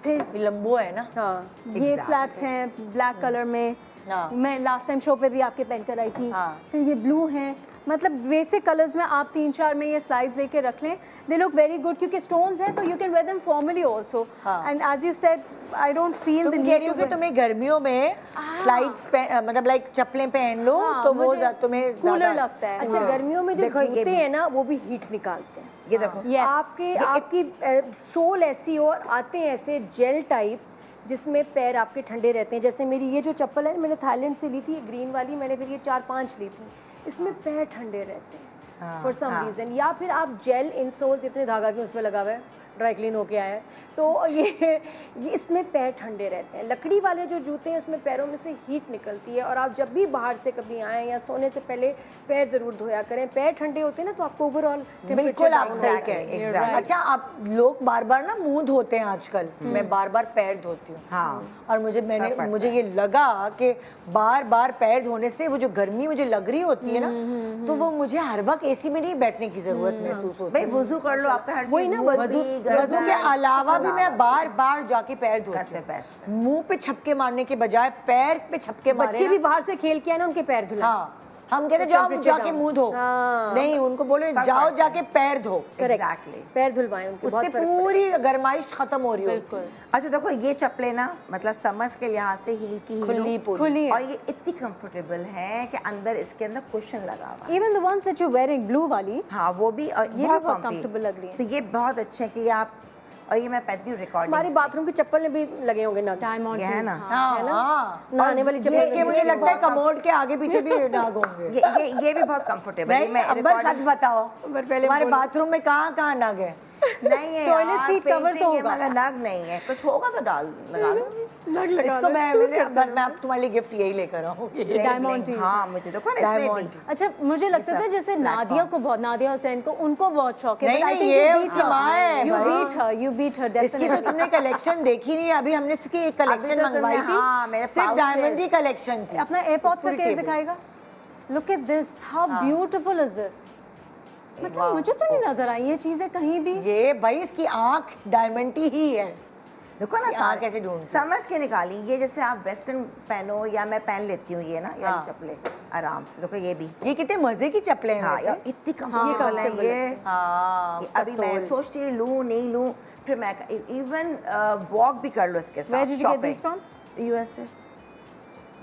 फिर ये लंबो है ना। हाँ ये फ्लैट्स हैं ब्लैक कलर में। हाँ। मैं लास्ट टाइम शो पे भी आपके पहन कर आई थी। हाँ। फिर ये ब्लू हैं, मतलब बेसिक कलर्स में आप 3-4 में ये स्लाइड्स लेके रख लें, दे लुक वेरी गुड, क्योंकि स्टोन्स हैं तो you can wear them formally also. हाँ। And as you said I don't feel the तुम कह रही हो कि तुम्हें गर्मियों में स्लाइड्स मतलब लाइक चप्पलें पहन लो हाँ, तो वो मुझे तुम्हें कूलर ज़्यादा- लगता है। अच्छा गर्मियों में जो देखो, ये जूते भी- हैं ना वो भी हीट निकालते हैं। ये देखो Yes. आपकी सोल ऐसी हो और आते हैं ऐसे जेल टाइप जिसमें पैर आपके ठंडे रहते हैं। जैसे मेरी ये जो चप्पल है मैंने थाईलैंड से ली थी, ये ग्रीन वाली, मैंने फिर ये 4-5 ली थी, इसमें पैर ठंडे रहते हैं फॉर सम रीज़न। या फिर आप जेल इंसोल्स, इतने धागा क्यों उसमें लगा हुआ है, ड्राई क्लीन होके आया है, तो ये इसमें पैर ठंडे रहते हैं। लकड़ी वाले जो जूते हैं उसमें पैरों में से हीट निकलती है, और आप जब भी बाहर से कभी आएँ या सोने से पहले पैर ज़रूर धोया करें। पैर ठंडे होते हैं ना तो आपको ओवरऑल बिल्कुल आप सही Exactly, कह रही हैं। exactly. अच्छा आप लोग बार बार ना मुंह धोते हैं आजकल, मैं बार बार पैर धोती हूँ। हाँ और फर्क पड़ता मुझे ये लगा कि बार बार पैर धोने से वो जो गर्मी मुझे लग रही होती है ना, तो वो मुझे हर वक्त एसी में नहीं बैठने की जरूरत महसूस होती भाई है। वुजू कर लो आपका हर वही चीज ना, मुंह वजू भी, वजू गर्दन, के अलावा भी मैं बार बार जाके पैर धोती करते हूँ। बेस्ट मुंह पे छपके मारने के बजाय पैर पे छपके मारे बच्चे ना। भी बाहर से खेल के आए ना उनके पैर धुले। हाँ हम कहते जाओ temperature जाके down। मुंह धो, हाँ। नहीं उनको बोले जाओ जाके पैर धो, करेक्ट, Exactly. पैर धुलवाएं उनके, बहुत उससे फर्क पड़ेगा। पूरी गर्माइश खत्म हो रही होती है। अच्छा देखो ये चप्पलें ना मतलब समर्स के लिहाज से हील की खुली पूरी। खुली है। और ये इतनी कंफर्टेबल है कि अंदर इसके अंदर कुशन लगा हुआ है। Even the ones that you wearing blue वाली, हाँ वो भी और ये भी बहुत बहुत comfy। comfortable लग रही है। तो ये बहुत अच्छे हैं कि ये आप, और ये मैं पहनती हूँ रिकॉर्डिंग हमारी बाथरूम की चप्पल में भी लगे होंगे नग। डायमंड ये है ना हाँ है ना? हाँ नहाने वाली चप्पल ये में मुझे भी लगता है बहुत कमोड के आगे पीछे भी नाग होंगे। ये भी बहुत कंफर्टेबल है। नहीं अंबर सच बताओ अंबर पहले तुम्हारे बोलो। बाथरूम में कहाँ नाग है? नहीं है Toilet यार, seat cover painting तो है, होगा। मगर नग नहीं है, कुछ होगा तो डाल लगा लो। इसको मैं अब तुम्हारे लिए गिफ्ट यही लेकर आऊंगी। Diamond हाँ मुझे देखो ना इसमें Diamond। भी अच्छा मुझे लगता था सब जैसे platform। नादिया को बहुत, नादिया हुसैन को, उनको बहुत शौक है। नहीं, नहीं, ये उसकी माँ है, यू भाई। Beat her, you beat her इसकी तो तुमने कलेक्शन देखी नहीं, अभी हमने इसकी एक कलेक्शन तो मंगवाई तुमने- हाँ, मेरे थी, सिर्फ pouches। डायमंड की कलेक्शन थी। अपना एयरपॉड्स का पूरी केस table। दिखाएगा। Look at this, how beautiful is this. मतलब मुझे तो नहीं नजर आई ये चीजें कहीं भी। ये भाई इसकी आंख डायमंड ही है। देखो ना यहाँ कैसे ढूंढती? समर्स के निकाली ये, जैसे आप वेस्टर्न पहनो या मैं पहन लेती हूँ ये ना हाँ। यार चप्पले आराम से। देखो ये भी ये कितने मजे की चप्पलें हैं हाँ वैसे। यार इतनी कंफर्टेबल है ये। हाँ उसका अभी मैं सोल। सोचती हूँ लूँ नहीं लूँ, फिर मैं इवन वॉक भी कर लो इसके Where साथ। did you get these from? US से।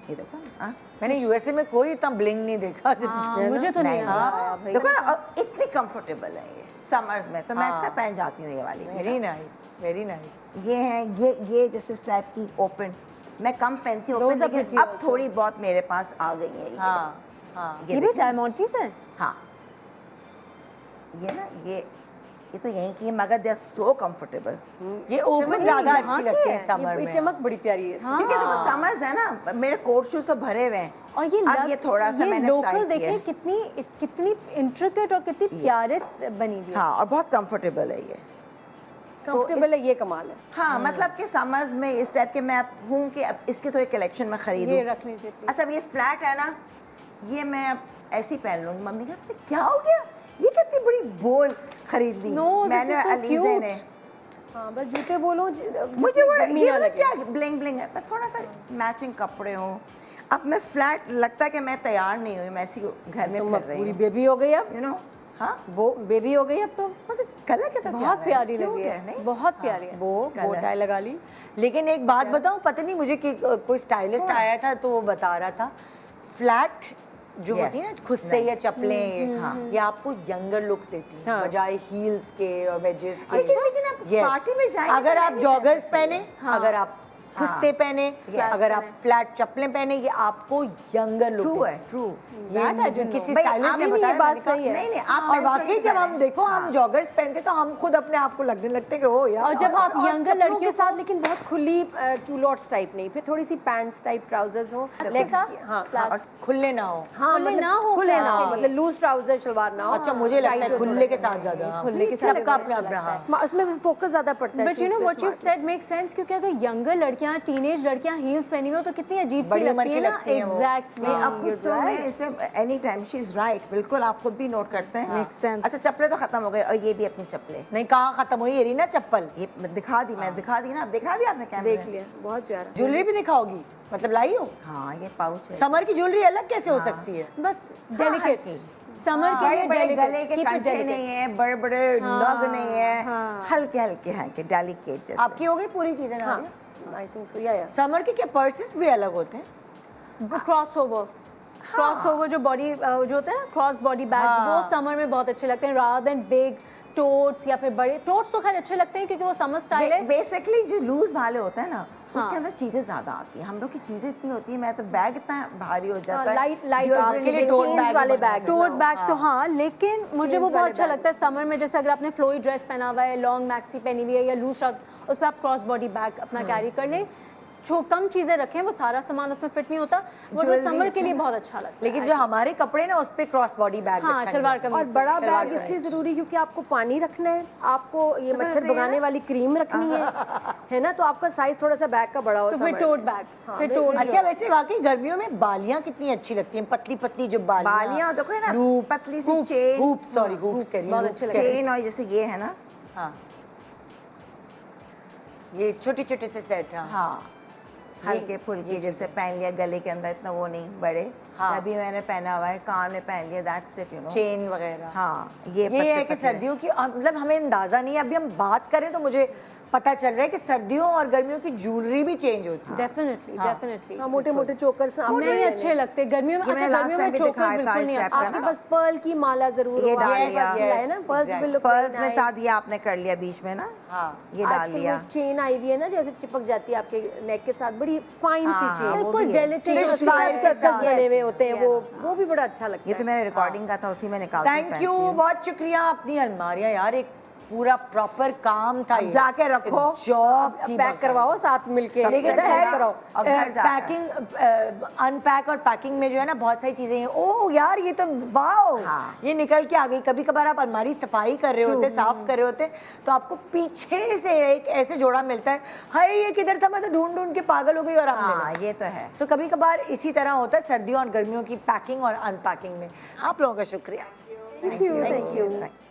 ये देखो ना हाँ। मैंने यूएसए में कोई इतना ब्लिंग नहीं देखा जितना। हाँ, मुझे तो नहीं नहीं, नजर आया भाई। देखो ना और इतनी कंफर्टेबल है ये समर्स में, तो मैं हाँ। अक्सर पहन जाती हूँ ये वाली। Very nice, very nice. ये है ये जैसे इस टाइप की ओपन, मैं कम पहनती हूँ Those open, are लेकिन pretty अब also। थोड़ी बहुत मेरे पास आ गई है ये। हाँ हाँ ये भी देखो। डायमंडीज है। हाँ ये ना ये तो यहीं की है, मगर दे आर सो कंफर्टेबल। ये ओपन ज्यादा अच्छी लगती है समर ये में। चमक बड़ी प्यारी है इसकी। ठीक है देखो समर्स है ना, मेरे कोट शूज तो भरे हुए हैं और ये अब ये थोड़ा सा मैंने लोकल स्टाइल किया देखें है। कितनी कितनी इंट्रिकेट और कितनी प्यारे बनी हुई है। हाँ और बहुत कंफर्टेबल है ये। कंफर्टेबल है, ये कमाल है। हाँ मतलब कि समर्स में इस टाइप के मैं अब हूँ कि अब इसके थोड़े कलेक्शन में खरीदूँ। ये रख लीजिए please। अच्छा अब ये फ्लैट है ना, ये मैं अब ऐसे ही पहन लूँगी। मम्मी कहती क्या हो गया, ये कितनी बड़ी बोल खरीद ली No, this मैंने is so अलीज़े cute। ने। हाँ बस जूते बोलो मुझे वो गर्मी ये ना मतलब लगे। क्या ब्लिंग ब्लिंग है, बस थोड़ा सा मैचिंग कपड़े हों। अब मैं फ्लैट लगता है कि मैं तैयार नहीं हुई, मैं ऐसी घर में तुम फिर अब रही पूरी हूँ, बेबी हो गई अब, यू नो। हाँ वो बेबी हो गई अब तो। मगर कलर कितना बहुत प्यारी क्यूट लगी है, है, नहीं? बहुत प्यारी है। वो Colour। टाई लगा ली। लेकिन एक बात बताऊं, पता नहीं मुझे कि कोई स्टाइलिस्ट आया था तो वो बता रहा था फ्लैट जो Yes, होती है ना खुद से ये चप्पलें, हाँ, ये आपको यंगर लुक देती है हाँ। बजाय हील्स के और वेजेस के। लेकिन आप Yes. पार्टी में जाएंगे अगर तो आप नहीं जॉगर्स पहन पहने, अगर आप खुद से पहने, अगर आप फ्लैट चप्पलें पहने, ये आपको यंगर लुक ट्रू है, ट्रू। ये मुझे किसी भाई, स्टाइलिस्ट आप ने ही बताया, ये बात मैंने कहा, सही है। नहीं, नहीं, आप और pencils वाकई जब हम पहने। देखो हम जॉगर्स पहनते तो हम खुद अपने आप को लगने लगते कि ओ यार। और जब आप यंगर लड़कियों लड़कियों के साथ लेकिन बहुत खुली क्यूलॉट्स टाइप नहीं, फिर थोड़ी सी पैंट्स टाइप ट्राउजर्स हो, के साथ हाँ फ्लैट खुले ना हो। हाँ खुले मतलब ना हो खुले ना हो, flat। मतलब लूज ट्राउजर शलवार ना हो। अच्छा, मुझे लगता है खुले के साथ ज्यादा, खुले के साथ सबका अपना अपना, हाँ। उसमें फोकस ज्यादा पड़ता है। But you know what you said make sense, क्योंकि अगर यंगर लड़कियां, टीनेज लड़कियां हील्स पहनी हुई हो तो कितनी अजीब सी बड़ी उम्र लगती की है ना। लगती हैं वो। एग्जैक्टली, नहीं, अब गुस्सों में इसमें any time she is right, बिल्कुल आप खुद भी नोट करते हैं। Makes sense। अच्छा, चप्पलें तो खत्म हो गए और ये भी अपनी चप्पलें, नहीं, कहाँ खत्म हुई ये ना चप्पल, ये दिखा दी, मैं दिखा दी ना, दिखा दिया आपने कैमरे देख लिया, बहुत प्यारा। ज्वेलरी भी दिखाओगी, मतलब लाई हो? हाँ, ये पाउच है। समर की ज्वेलरी अलग कैसे हो सकती है? बस डेलिकेट, समर के बड़े लिए बड़े गले डेलिकेट, के कीप इट कंठे नहीं डेलिकेट। है, बड़े बड़े नग नहीं है, हाँ। हल्के हल्के हल्के डेलिकेट जैसे। आपकी हो गई पूरी चीजें ना? आई थिंक सो, या समर के क्या पर्सेस भी अलग होते हैं? क्रॉस ओवर जो बॉडी जो होता है ना, क्रॉस बॉडी बैग्स, वो समर में बहुत अच्छे लगते हैं, रादर देन बिग टोट्स या फिर बड़े टोट्स। तो खैर अच्छे लगते हैं क्योंकि वो समर स्टाइल है। बेसिकली जो लूज वाले होते हैं ना, उसके अंदर चीजें ज्यादा आती हैं। हम लोग की चीजें इतनी होती है, मैं तो बैग इतना भारी हो जाता है। लाइट लाइट जो आपके लिए tote bag वाले ही बना बैग, टोट बैग तो हाँ, लेकिन मुझे वो बहुत वाले अच्छा bag। लगता है समर में। जैसे अगर आपने फ्लोई ड्रेस पहना हुआ है, लॉन्ग मैक्सी पहनी हुई है या लूज शर्ट, उस पर आप क्रॉस बॉडी बैग अपना कैरी कर लें। कम चीजें रखें, वो सारा सामान उसमें फिट नहीं होता, वो Jewelry समर के लिए इसमें- बहुत अच्छा लगता है। लेकिन जो हमारे कपड़े ना उस पे क्रॉस बॉडी बैग हाँ, अच्छा शलवार नहीं लगता। कमीज और बड़ा शलवार बैग कमीज। इसलिए जरूरी क्योंकि आपको पानी रखना है, आपको ये तो मच्छर ऐसे ही है भगाने ना? वाली क्रीम रखनी है ना, तो आपका साइज थोड़ा सा बैग का बड़ा हो। तो फिर टोट बैग, फिर टोट। अच्छा, वैसे वाकई गर्मियों में बालियां कितनी अच्छी लगती हैं, पतली पतली जो बालियां देखो है ना, पतली सी चेन, हूप्स, सॉरी हूप्स कह रही हूँ, बहुत hoops अच्छे कह रही चेन, और जैसे ये है ना, हूँ। हाँ, ये छोटे छोटे से सेट। हाँ, हाँ, हल्के फुल्के जैसे पहन लिया, गले के अंदर इतना वो नहीं, बड़े। हाँ। अभी मैंने पहना हुआ है, कान में पहन लिया, that's it, you know. Chain वगैरह। हाँ, ये है कि सर्दियों की मतलब हमें अंदाजा नहीं है, अभी हम बात करें तो मुझे पता चल रहा है कि सर्दियों और गर्मियों की ज्वेलरी भी चेंज होती है। डेफिनेटली डेफिनेटली हाँ, मोटे मोटे चोकर्स नहीं अच्छे लगते गर्मियों में। ये अच्छा, मैंने last गर्मियों में time भी चोकर दिखाया था बिल्कुल इस नहीं type अच्छा। का आपके ना। पास पर्ल की माला जरूर ये हो, डाल आपके लिया। पास है ना, pearls Exactly। will look pearls very में nice। साथ ये आपने कर लिया बीच में ना, हाँ, ये डाल आजकल लिया। वो चेन आई हुई है ना, जैसे चिपक जाती है आपके नेक के साथ, बड़ी फाइन सी हाँ, चेन, वो बिल्कुल भी है। डेलिकेट सर्कल्स बने हुए होते हैं, वो भी बड़ा अच्छा लगता ये है। तो मैंने रिकॉर्डिंग का था, उसी में निकाल थैंक यू, बहुत शुक्रिया। अपनी अलमारियां यार, एक पूरा प्रॉपर काम था ये। जाके रखो, जॉब थी, पैक करवाओ साथ मिलके, लेकिन सबसे खैर कराओ, अब घर जाकर। पैकिंग, अनपैक और पैकिंग में जो है ना बहुत सारी चीजें हैं। ओह यार, ये तो वाओ, हाँ। ये निकल के आ गई। कभी कभार आप अलमारी सफाई कर रहे होते, साफ कर रहे होते, तो आपको पीछे से एक ऐसे जोड़ा मिलता है, हाय ये किधर था, मैं तो ढूंढ ढूंढ के पागल हो गई और आपने हाँ, ये तो है। सो कभी कभार इसी तरह होता है सर्दियों और गर्मियों की पैकिंग और अनपैकिंग में। आप लोगों का शुक्रिया। Thank you.